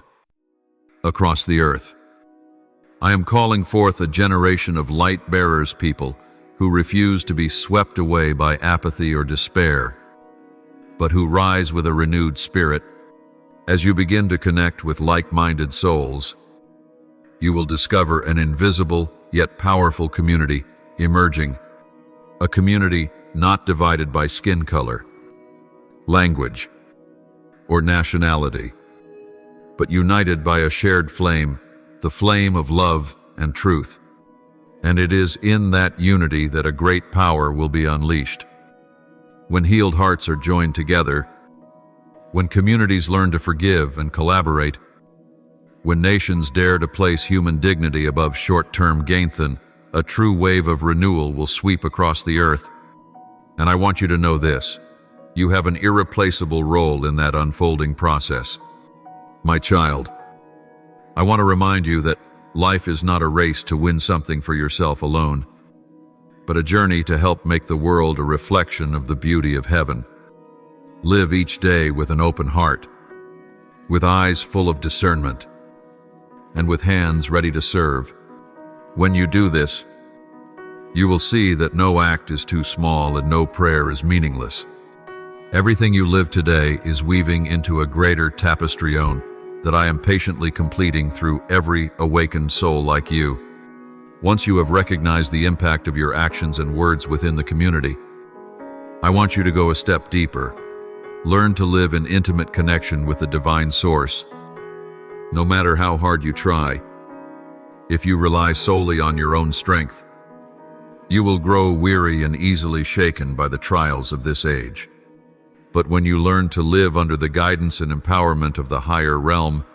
Across the earth, I am calling forth a generation of light-bearers people who refuse to be swept away by apathy or despair, but who rise with a renewed spirit. As you begin to connect with like-minded souls, you will discover an invisible yet powerful community emerging, a community not divided by skin color, language, or nationality, but united by a shared flame, the flame of love and truth. And it is in that unity that a great power will be unleashed. When healed hearts are joined together, when communities learn to forgive and collaborate, when nations dare to place human dignity above short-term gain, a true wave of renewal will sweep across the earth. And I want you to know this: you have an irreplaceable role in that unfolding process. My child, I want to remind you that life is not a race to win something for yourself alone, but a journey to help make the world a reflection of the beauty of heaven. Live each day with an open heart, with eyes full of discernment, and with hands ready to serve. When you do this, you will see that no act is too small and no prayer is meaningless. Everything you live today is weaving into a greater tapestry that I am patiently completing through every awakened soul like you. Once you have recognized the impact of your actions and words within the community, I want you to go a step deeper. Learn to live in intimate connection with the divine source. No matter how hard you try, if you rely solely on your own strength, you will grow weary and easily shaken by the trials of this age. But when you learn to live under the guidance and empowerment of the higher realm,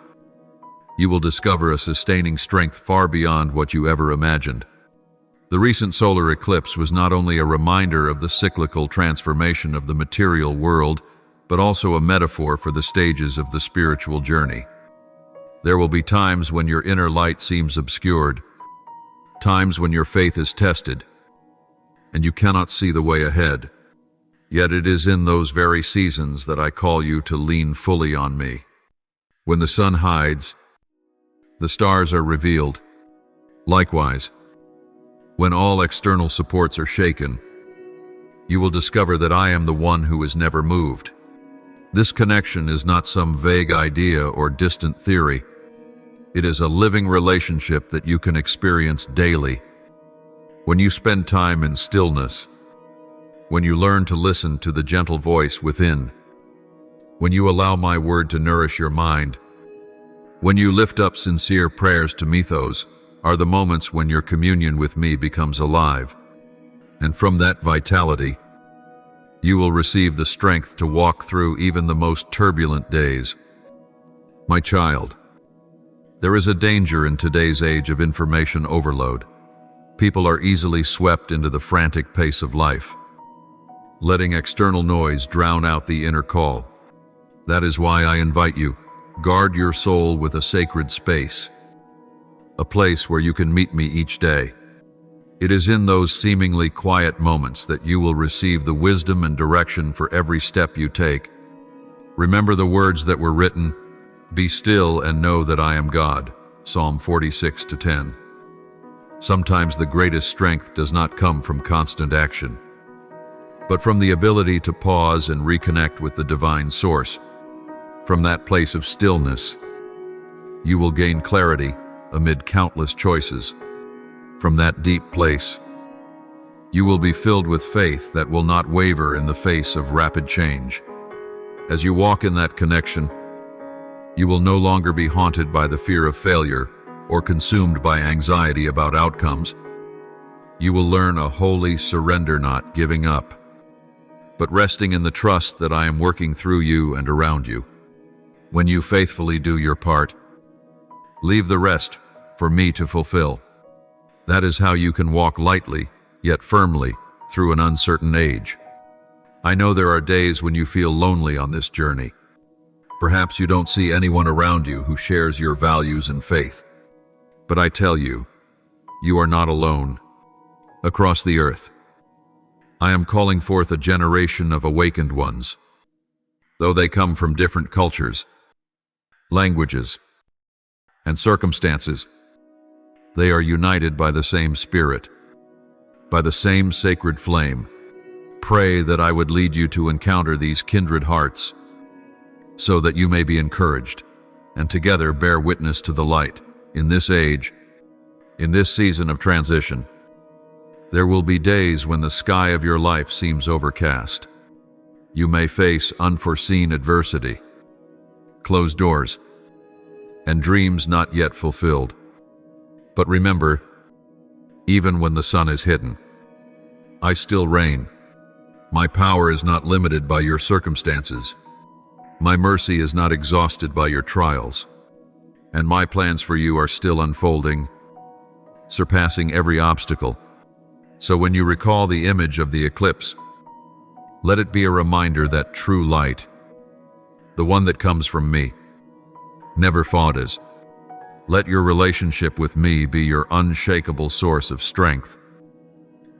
you will discover a sustaining strength far beyond what you ever imagined. The recent solar eclipse was not only a reminder of the cyclical transformation of the material world, but also a metaphor for the stages of the spiritual journey. There will be times when your inner light seems obscured, times when your faith is tested, and you cannot see the way ahead. Yet it is in those very seasons that I call you to lean fully on me. When the sun hides, the stars are revealed. Likewise, when all external supports are shaken, you will discover that I am the one who is never moved. This connection is not some vague idea or distant theory. It is a living relationship that you can experience daily. When you spend time in stillness, when you learn to listen to the gentle voice within, when you allow my word to nourish your mind, when you lift up sincere prayers to mythos, are the moments when your communion with me becomes alive. And from that vitality, you will receive the strength to walk through even the most turbulent days. My child, there is a danger in today's age of information overload. People are easily swept into the frantic pace of life, letting external noise drown out the inner call. That is why I invite you, guard your soul with a sacred space, a place where you can meet me each day. It is in those seemingly quiet moments that you will receive the wisdom and direction for every step you take. Remember the words that were written, "Be still and know that I am God," Psalm 46:10. Sometimes the greatest strength does not come from constant action, but from the ability to pause and reconnect with the divine source. From that place of stillness, you will gain clarity amid countless choices. From that deep place, you will be filled with faith that will not waver in the face of rapid change. As you walk in that connection, you will no longer be haunted by the fear of failure or consumed by anxiety about outcomes. You will learn a holy surrender, not giving up, but resting in the trust that I am working through you and around you. When you faithfully do your part, leave the rest for me to fulfill. That is how you can walk lightly, yet firmly, through an uncertain age. I know there are days when you feel lonely on this journey. Perhaps you don't see anyone around you who shares your values and faith. But I tell you, you are not alone. Across the earth, I am calling forth a generation of awakened ones. Though they come from different cultures, languages, and circumstances, they are united by the same spirit, by the same sacred flame. Pray that I would lead you to encounter these kindred hearts, so that you may be encouraged, and together bear witness to the light. In this age, in this season of transition, there will be days when the sky of your life seems overcast. You may face unforeseen adversity, closed doors, and dreams not yet fulfilled. But remember, even when the sun is hidden, I still reign. My power is not limited by your circumstances. My mercy is not exhausted by your trials. And my plans for you are still unfolding, surpassing every obstacle. So when you recall the image of the eclipse, let it be a reminder that true light, the one that comes from me, never falters. Let your relationship with me be your unshakable source of strength.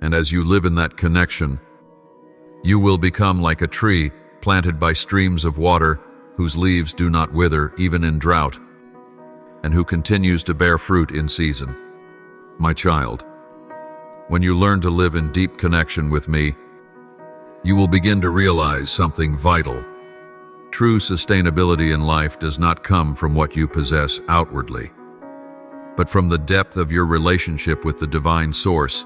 And as you live in that connection, you will become like a tree planted by streams of water, whose leaves do not wither even in drought, and who continues to bear fruit in season. My child, when you learn to live in deep connection with me, you will begin to realize something vital. True sustainability in life does not come from what you possess outwardly, but from the depth of your relationship with the divine source.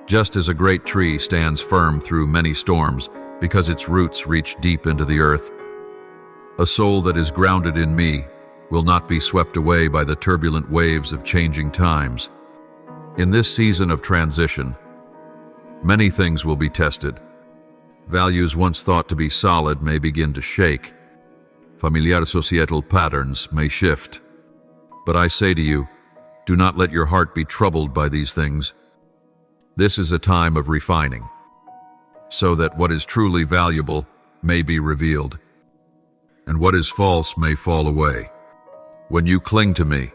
Just as a great tree stands firm through many storms because its roots reach deep into the earth, a soul that is grounded in me will not be swept away by the turbulent waves of changing times. In this season of transition, many things will be tested. Values once thought to be solid may begin to shake. Familiar societal patterns may shift. But I say to you, do not let your heart be troubled by these things. This is a time of refining, so that what is truly valuable may be revealed, and what is false may fall away. When you cling to me,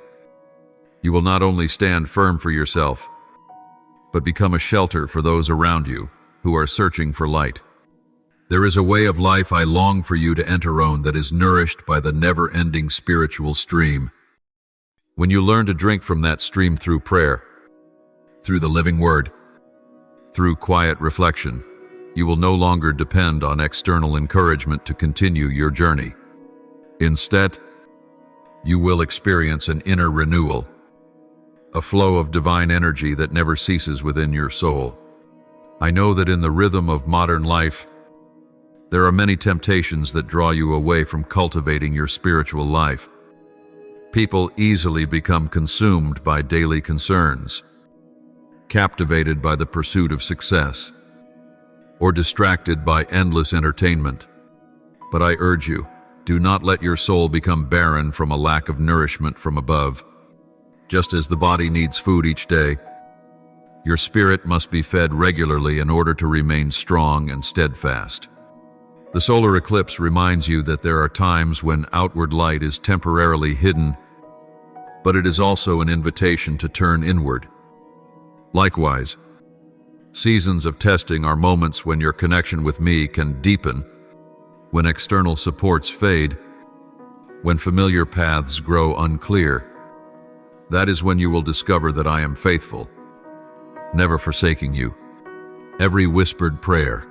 you will not only stand firm for yourself, but become a shelter for those around you who are searching for light. There is a way of life I long for you to enter on that is nourished by the never-ending spiritual stream. When you learn to drink from that stream through prayer, through the living word, through quiet reflection, you will no longer depend on external encouragement to continue your journey. Instead, you will experience an inner renewal, a flow of divine energy that never ceases within your soul. I know that in the rhythm of modern life, there are many temptations that draw you away from cultivating your spiritual life. People easily become consumed by daily concerns, captivated by the pursuit of success, or distracted by endless entertainment. But I urge you, do not let your soul become barren from a lack of nourishment from above. Just as the body needs food each day, your spirit must be fed regularly in order to remain strong and steadfast. The solar eclipse reminds you that there are times when outward light is temporarily hidden, but it is also an invitation to turn inward. Likewise, seasons of testing are moments when your connection with me can deepen, when external supports fade, when familiar paths grow unclear. That is when you will discover that I am faithful, never forsaking you. Every whispered prayer,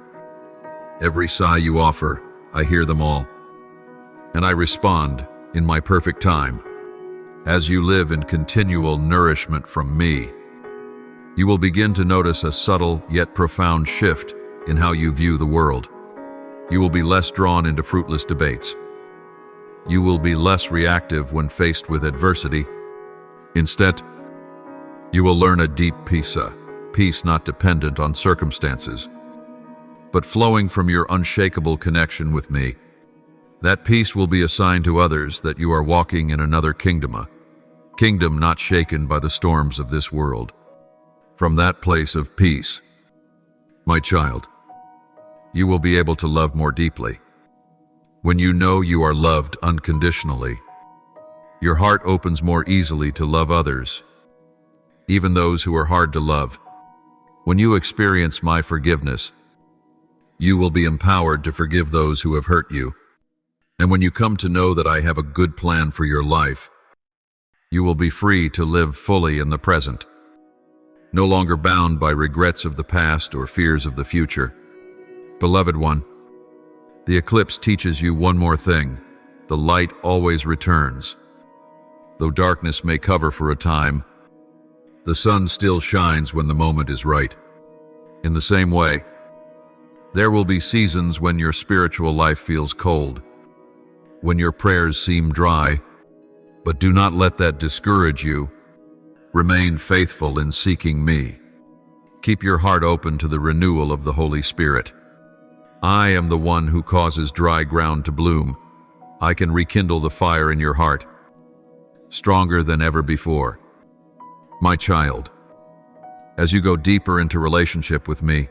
every sigh you offer, I hear them all, and I respond in my perfect time. As you live in continual nourishment from me, you will begin to notice a subtle yet profound shift in how you view the world. You will be less drawn into fruitless debates. You will be less reactive when faced with adversity. Instead, you will learn a deep peace not dependent on circumstances, but flowing from your unshakable connection with me. That peace will be a sign to others that you are walking in another kingdom, a kingdom not shaken by the storms of this world. From that place of peace, my child, you will be able to love more deeply. When you know you are loved unconditionally, your heart opens more easily to love others, even those who are hard to love. When you experience my forgiveness, you will be empowered to forgive those who have hurt you. And when you come to know that I have a good plan for your life, you will be free to live fully in the present, no longer bound by regrets of the past or fears of the future. Beloved one, the eclipse teaches you one more thing: the light always returns. Though darkness may cover for a time, the sun still shines when the moment is right. In the same way, there will be seasons when your spiritual life feels cold, when your prayers seem dry, but do not let that discourage you. Remain faithful in seeking me. Keep your heart open to the renewal of the Holy Spirit. I am the one who causes dry ground to bloom. I can rekindle the fire in your heart, stronger than ever before. My child, as you go deeper into relationship with me,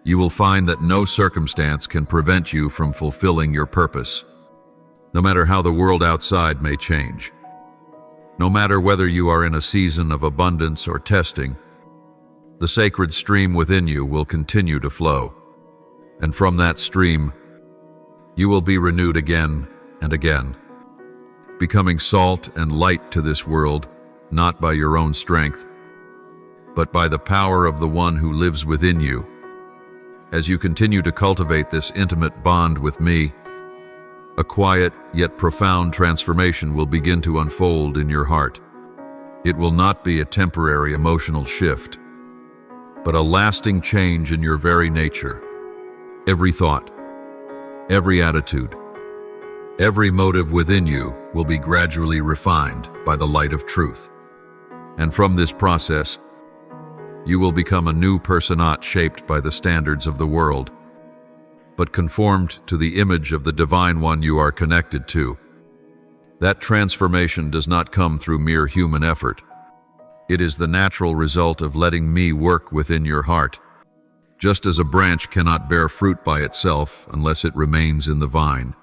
you will find that no circumstance can prevent you from fulfilling your purpose, no matter how the world outside may change. No matter whether you are in a season of abundance or testing, the sacred stream within you will continue to flow. And from that stream, you will be renewed again and again, becoming salt and light to this world, not by your own strength, but by the power of the one who lives within you. As you continue to cultivate this intimate bond with me, a quiet yet profound transformation will begin to unfold in your heart. It will not be a temporary emotional shift, but a lasting change in your very nature. Every thought, every attitude, every motive within you will be gradually refined by the light of truth. And from this process, you will become a new person, not shaped by the standards of the world, but conformed to the image of the Divine One you are connected to. That transformation does not come through mere human effort. It is the natural result of letting me work within your heart. Just as a branch cannot bear fruit by itself unless it remains in the vine,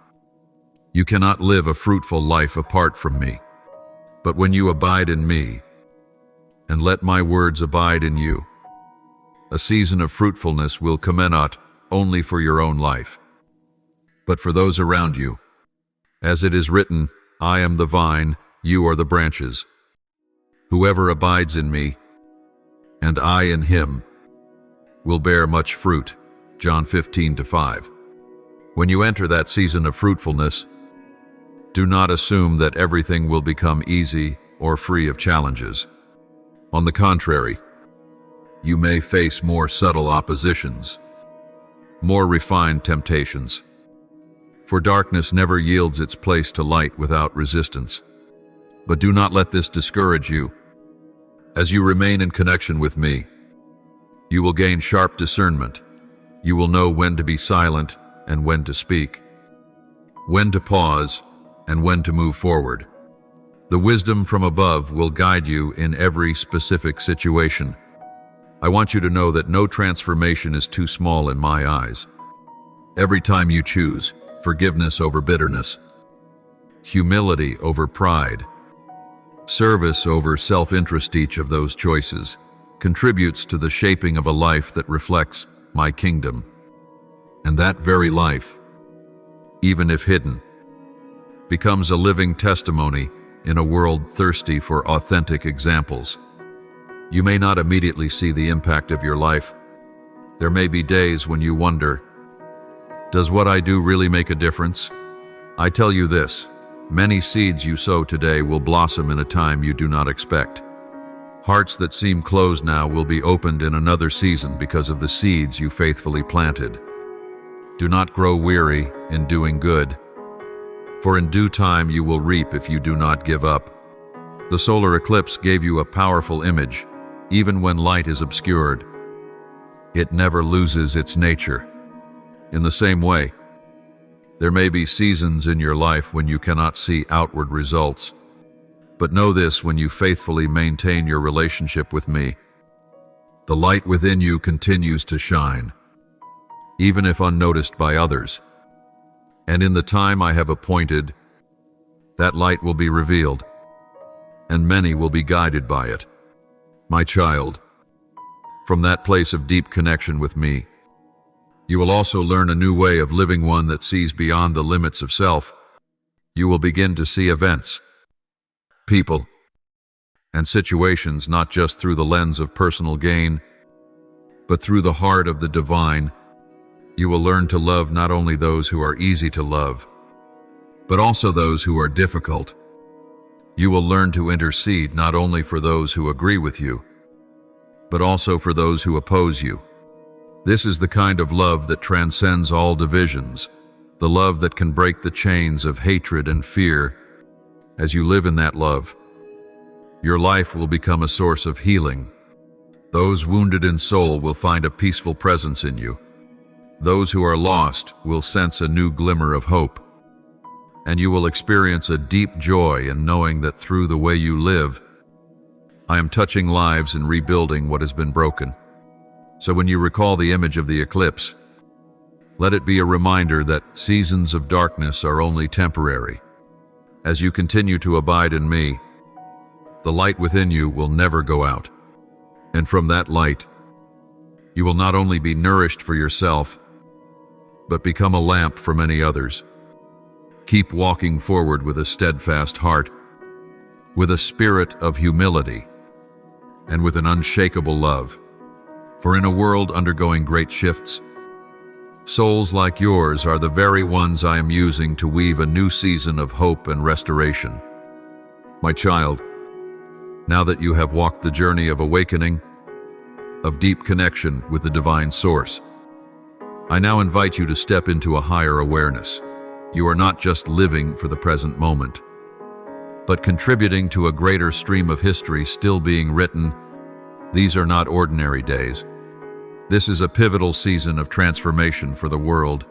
you cannot live a fruitful life apart from me. But when you abide in me, and let my words abide in you, a season of fruitfulness will come, not only for your own life, but for those around you. As it is written, I am the vine, you are the branches. Whoever abides in me, and I in him, will bear much fruit. John 15:5. When you enter that season of fruitfulness, do not assume that everything will become easy or free of challenges. On the contrary, you may face more subtle oppositions, more refined temptations. For darkness never yields its place to light without resistance. But do not let this discourage you. As you remain in connection with me, you will gain sharp discernment. You will know when to be silent and when to speak, when to pause and when to move forward. The wisdom from above will guide you in every specific situation. I want you to know that no transformation is too small in my eyes. Every time you choose forgiveness over bitterness, humility over pride, service over self-interest, each of those choices contributes to the shaping of a life that reflects my kingdom. And that very life, even if hidden, becomes a living testimony in a world thirsty for authentic examples. You may not immediately see the impact of your life. There may be days when you wonder, does what I do really make a difference? I tell you this, many seeds you sow today will blossom in a time you do not expect. Hearts that seem closed now will be opened in another season because of the seeds you faithfully planted. Do not grow weary in doing good, for in due time you will reap if you do not give up. The solar eclipse gave you a powerful image. Even when light is obscured, it never loses its nature. In the same way, there may be seasons in your life when you cannot see outward results. But know this: when you faithfully maintain your relationship with me, the light within you continues to shine, even if unnoticed by others. And in the time I have appointed, that light will be revealed, and many will be guided by it. My child, from that place of deep connection with me. You will also learn a new way of living, one that sees beyond the limits of self. You will begin to see events, people, and situations not just through the lens of personal gain, but through the heart of the divine. You will learn to love not only those who are easy to love, but also those who are difficult. You will learn to intercede not only for those who agree with you, but also for those who oppose you. This is the kind of love that transcends all divisions, the love that can break the chains of hatred and fear. As you live in that love, your life will become a source of healing. Those wounded in soul will find a peaceful presence in you. Those who are lost will sense a new glimmer of hope. And you will experience a deep joy in knowing that through the way you live, I am touching lives and rebuilding what has been broken. So when you recall the image of the eclipse, let it be a reminder that seasons of darkness are only temporary. As you continue to abide in me, the light within you will never go out. And from that light, you will not only be nourished for yourself, but become a lamp for many others. Keep walking forward with a steadfast heart, with a spirit of humility, and with an unshakable love. For in a world undergoing great shifts, souls like yours are the very ones I am using to weave a new season of hope and restoration. My child, now that you have walked the journey of awakening, of deep connection with the divine source, I now invite you to step into a higher awareness. You are not just living for the present moment, but contributing to a greater stream of history still being written. These are not ordinary days. This is a pivotal season of transformation for the world,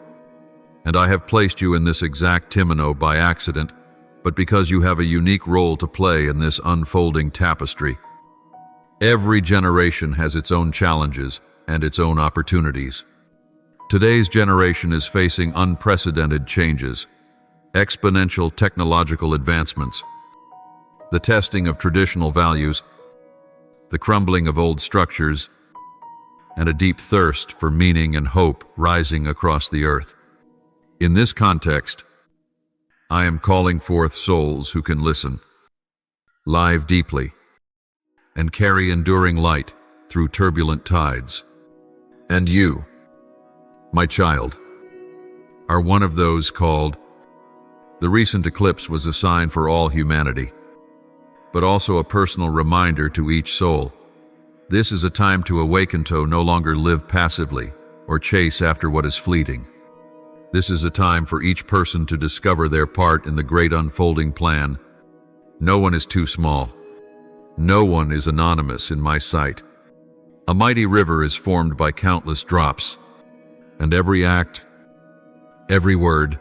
and I have placed you in this exact timino by accident, but because you have a unique role to play in this unfolding tapestry. Every generation has its own challenges and its own opportunities. Today's generation is facing unprecedented changes, exponential technological advancements, the testing of traditional values, the crumbling of old structures, and a deep thirst for meaning and hope rising across the earth. In this context, I am calling forth souls who can listen, live deeply, and carry enduring light through turbulent tides. And you, my child, are one of those called. The recent eclipse was a sign for all humanity, but also a personal reminder to each soul. This is a time to awaken, to no longer live passively or chase after what is fleeting. This is a time for each person to discover their part in the great unfolding plan. No one is too small. No one is anonymous in my sight. A mighty river is formed by countless drops, and every act, every word,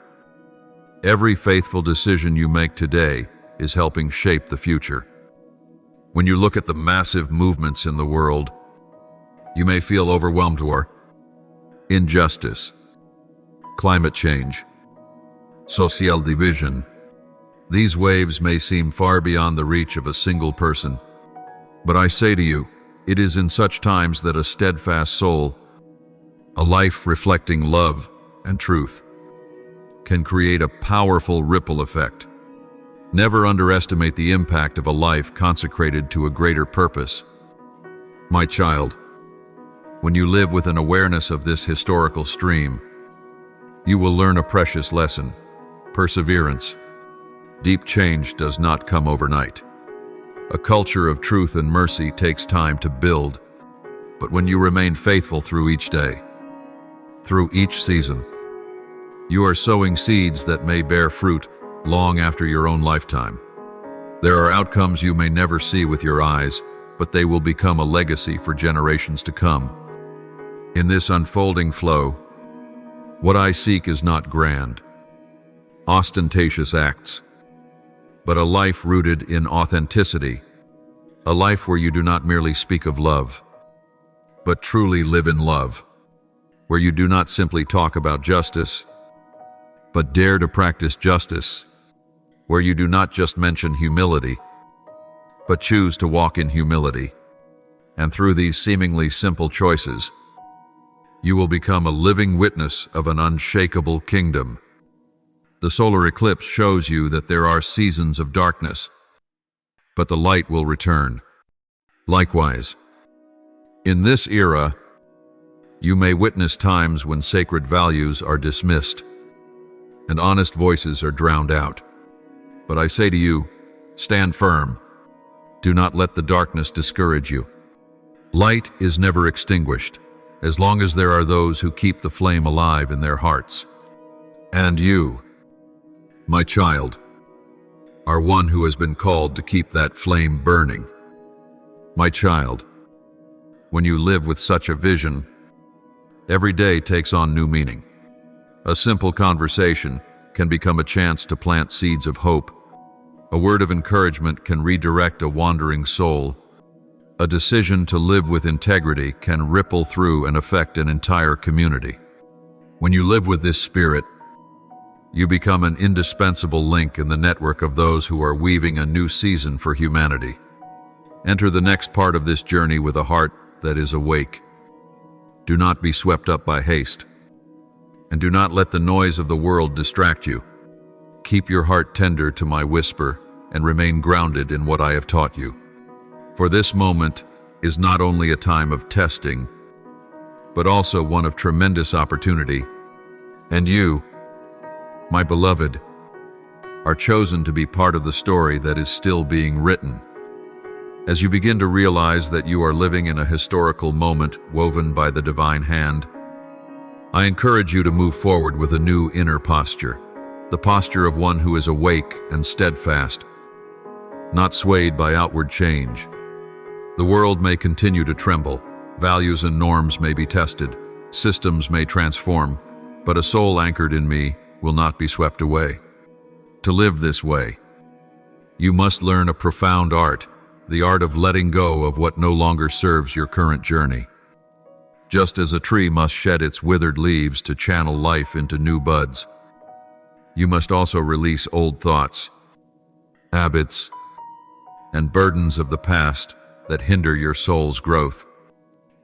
every faithful decision you make today is helping shape the future. When you look at the massive movements in the world, you may feel overwhelmed or injustice, climate change, social division. These waves may seem far beyond the reach of a single person, but I say to you, it is in such times that a steadfast soul, a life reflecting love and truth, can create a powerful ripple effect. Never underestimate the impact of a life consecrated to a greater purpose. My child, when you live with an awareness of this historical stream, you will learn a precious lesson: perseverance. Deep change does not come overnight. A culture of truth and mercy takes time to build, but when you remain faithful through each day, through each season, you are sowing seeds that may bear fruit long after your own lifetime. There are outcomes you may never see with your eyes, but they will become a legacy for generations to come. In this unfolding flow, what I seek is not grand, ostentatious acts, but a life rooted in authenticity, a life where you do not merely speak of love, but truly live in love, where you do not simply talk about justice, but dare to practice justice, where you do not just mention humility, but choose to walk in humility. And through these seemingly simple choices, you will become a living witness of an unshakable kingdom. The solar eclipse shows you that there are seasons of darkness, but the light will return. Likewise, in this era, you may witness times when sacred values are dismissed and honest voices are drowned out. But I say to you, stand firm. Do not let the darkness discourage you. Light is never extinguished, as long as there are those who keep the flame alive in their hearts. And you, my child, are one who has been called to keep that flame burning. My child, when you live with such a vision, every day takes on new meaning. A simple conversation can become a chance to plant seeds of hope. A word of encouragement can redirect a wandering soul. A decision to live with integrity can ripple through and affect an entire community. When you live with this spirit, you become an indispensable link in the network of those who are weaving a new season for humanity. Enter the next part of this journey with a heart that is awake. Do not be swept up by haste, and do not let the noise of the world distract you. Keep your heart tender to my whisper and remain grounded in what I have taught you. For this moment is not only a time of testing, but also one of tremendous opportunity. And you, my beloved, are chosen to be part of the story that is still being written. As you begin to realize that you are living in a historical moment woven by the divine hand, I encourage you to move forward with a new inner posture, the posture of one who is awake and steadfast, not swayed by outward change. The world may continue to tremble, values and norms may be tested, systems may transform, but a soul anchored in me will not be swept away. To live this way, you must learn a profound art, the art of letting go of what no longer serves your current journey. Just as a tree must shed its withered leaves to channel life into new buds, you must also release old thoughts, habits, and burdens of the past that hinder your soul's growth.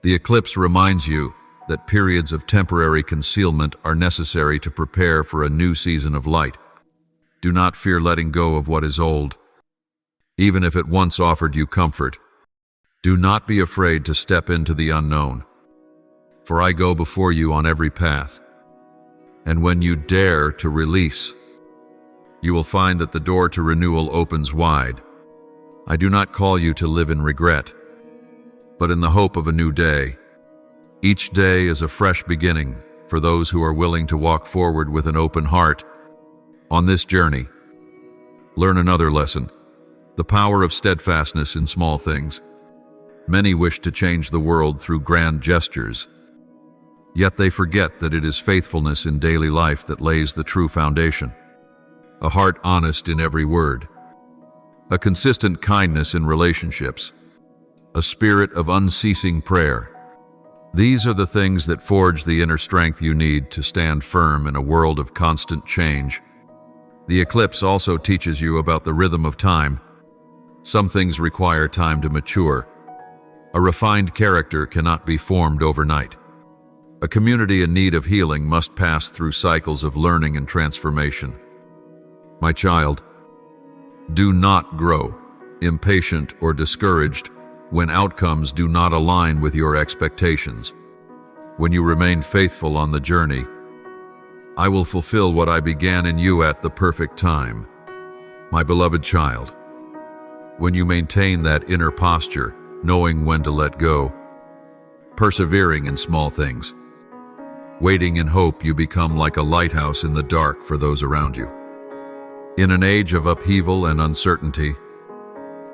The eclipse reminds you that periods of temporary concealment are necessary to prepare for a new season of light. Do not fear letting go of what is old, even if it once offered you comfort. Do not be afraid to step into the unknown, for I go before you on every path. And when you dare to release, you will find that the door to renewal opens wide. I do not call you to live in regret, but in the hope of a new day. Each day is a fresh beginning for those who are willing to walk forward with an open heart. On this journey, learn another lesson: the power of steadfastness in small things. Many wish to change the world through grand gestures, yet they forget that it is faithfulness in daily life that lays the true foundation. A heart honest in every word, a consistent kindness in relationships, a spirit of unceasing prayer. These are the things that forge the inner strength you need to stand firm in a world of constant change. The eclipse also teaches you about the rhythm of time. Some things require time to mature. A refined character cannot be formed overnight. A community in need of healing must pass through cycles of learning and transformation. My child, do not grow impatient or discouraged when outcomes do not align with your expectations. When you remain faithful on the journey, I will fulfill what I began in you at the perfect time. My beloved child, when you maintain that inner posture, knowing when to let go, persevering in small things, waiting in hope, you become like a lighthouse in the dark for those around you. In an age of upheaval and uncertainty,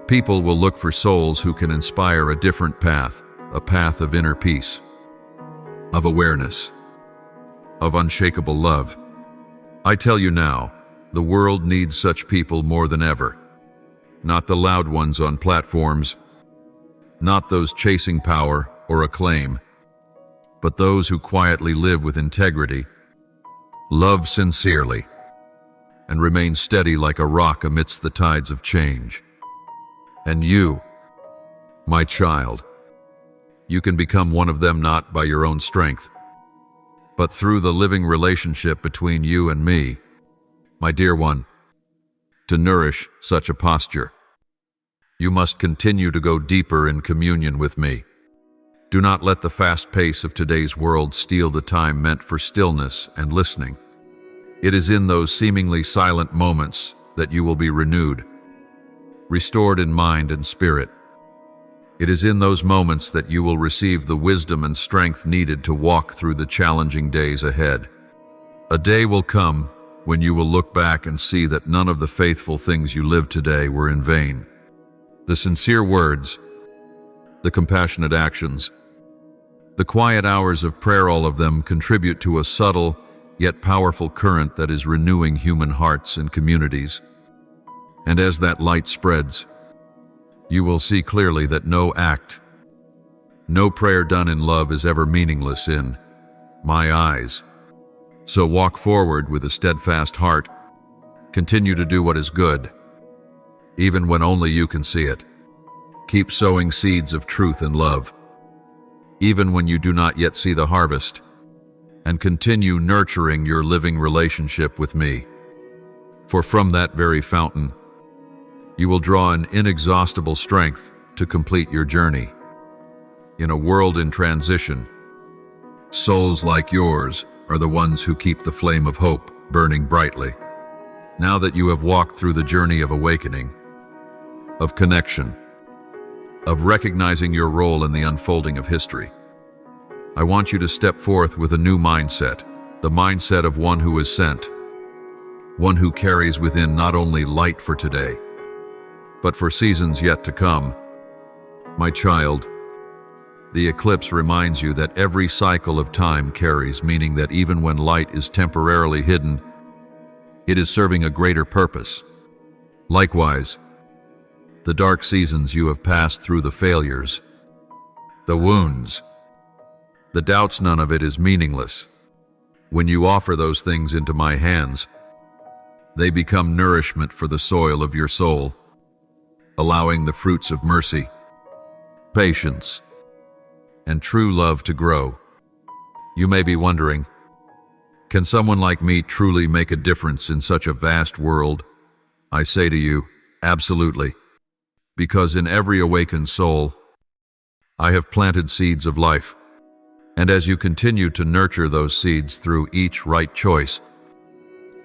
people will look for souls who can inspire a different path, a path of inner peace, of awareness, of unshakable love. I tell you now, the world needs such people more than ever. Not the loud ones on platforms, not those chasing power or acclaim, but those who quietly live with integrity, love sincerely, and remain steady like a rock amidst the tides of change. And you, my child, You can become one of them not by your own strength, but through the living relationship between you and me, my dear one. To nourish such a posture, you must continue to go deeper in communion with me. Do not let the fast pace of today's world steal the time meant for stillness and listening. It is in those seemingly silent moments that you will be renewed, restored in mind and spirit. It is in those moments that you will receive the wisdom and strength needed to walk through the challenging days ahead. A day will come when you will look back and see that none of the faithful things you lived today were in vain. The sincere words, the compassionate actions, the quiet hours of prayer, all of them contribute to a subtle yet powerful current that is renewing human hearts and communities. And as that light spreads, you will see clearly that no act, no prayer done in love is ever meaningless in my eyes. So walk forward with a steadfast heart. Continue to do what is good, even when only you can see it. Keep sowing seeds of truth and love, even when you do not yet see the harvest, and continue nurturing your living relationship with me. For from that very fountain, you will draw an inexhaustible strength to complete your journey. In a world in transition, souls like yours are the ones who keep the flame of hope burning brightly. Now that you have walked through the journey of awakening, of connection, of recognizing your role in the unfolding of history, I want you to step forth with a new mindset, the mindset of one who is sent, one who carries within not only light for today, but for seasons yet to come. My child, the eclipse reminds you that every cycle of time carries meaning, that even when light is temporarily hidden, it is serving a greater purpose. Likewise, the dark seasons you have passed through, the failures, the wounds, the doubts, none of it is meaningless. When you offer those things into my hands, they become nourishment for the soil of your soul, allowing the fruits of mercy, patience, and true love to grow. You may be wondering, can someone like me truly make a difference in such a vast world? I say to you, absolutely. Because in every awakened soul, I have planted seeds of life. And as you continue to nurture those seeds through each right choice,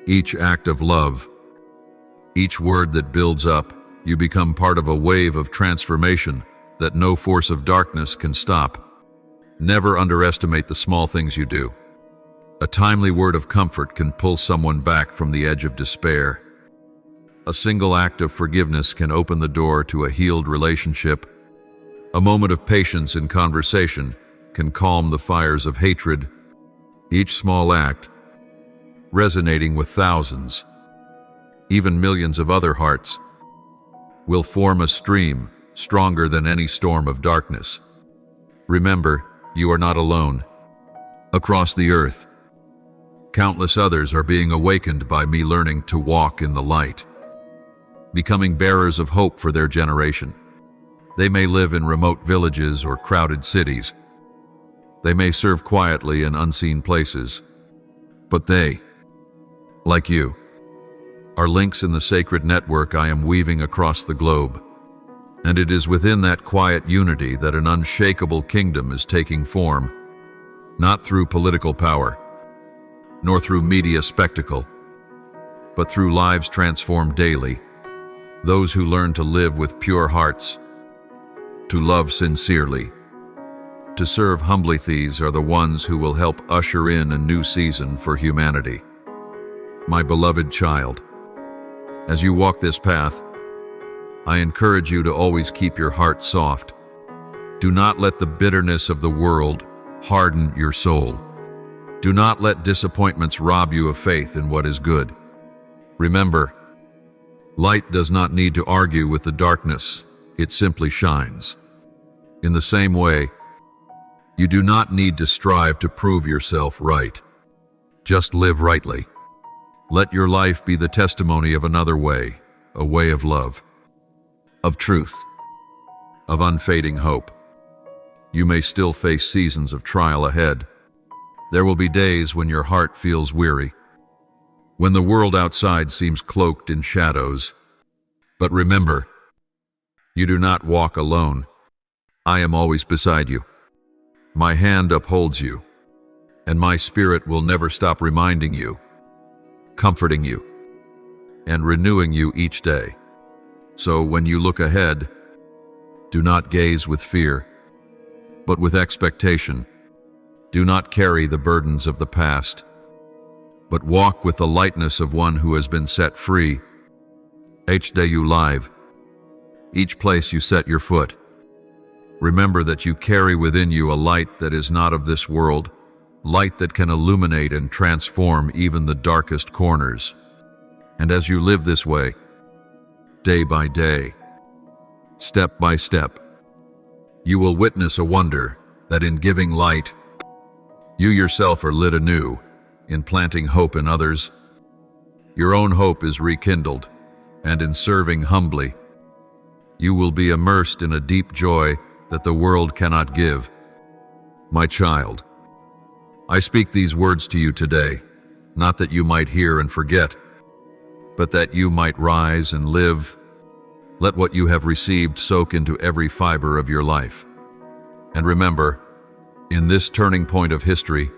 each act of love, each word that builds up, you become part of a wave of transformation that no force of darkness can stop. Never underestimate the small things you do. A timely word of comfort can pull someone back from the edge of despair. A single act of forgiveness can open the door to a healed relationship. A moment of patience in conversation can calm the fires of hatred. Each small act, resonating with thousands, even millions of other hearts, will form a stream stronger than any storm of darkness. Remember, you are not alone. Across the earth, countless others are being awakened by me, learning to walk in the light, becoming bearers of hope for their generation. They may live in remote villages or crowded cities. They may serve quietly in unseen places, but they, like you, are links in the sacred network I am weaving across the globe. And it is within that quiet unity that an unshakable kingdom is taking form, not through political power, nor through media spectacle, but through lives transformed daily. Those who learn to live with pure hearts, to love sincerely, to serve humbly, these are the ones who will help usher in a new season for humanity. My beloved child, as you walk this path, I encourage you to always keep your heart soft. Do not let the bitterness of the world harden your soul. Do not let disappointments rob you of faith in what is good. Remember, light does not need to argue with the darkness, it simply shines. In the same way, you do not need to strive to prove yourself right. Just live rightly. Let your life be the testimony of another way, a way of love, of truth, of unfading hope. You may still face seasons of trial ahead. There will be days when your heart feels weary, when the world outside seems cloaked in shadows. But remember, you do not walk alone. I am always beside you. My hand upholds you, and my spirit will never stop reminding you, comforting you, and renewing you each day. So when you look ahead, do not gaze with fear, but with expectation. Do not carry the burdens of the past, but walk with the lightness of one who has been set free. Each day you live, each place you set your foot, remember that you carry within you a light that is not of this world, light that can illuminate and transform even the darkest corners. And as you live this way, day by day, step by step, you will witness a wonder that in giving light, you yourself are lit anew. In planting hope in others, your own hope is rekindled, and in serving humbly, you will be immersed in a deep joy that the world cannot give. My child, I speak these words to you today, not that you might hear and forget, but that you might rise and live. Let what you have received soak into every fiber of your life. And remember, in this turning point of history,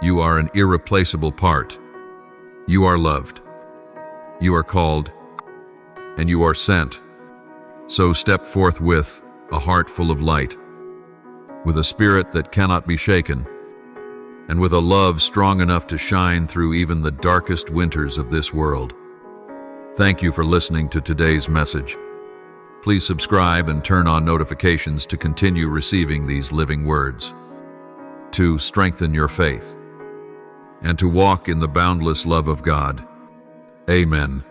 you are an irreplaceable part. You are loved. You are called, and you are sent. So step forth with a heart full of light, with a spirit that cannot be shaken, and with a love strong enough to shine through even the darkest winters of this world. Thank you for listening to today's message. Please subscribe and turn on notifications to continue receiving these living words, to strengthen your faith, and to walk in the boundless love of God. Amen.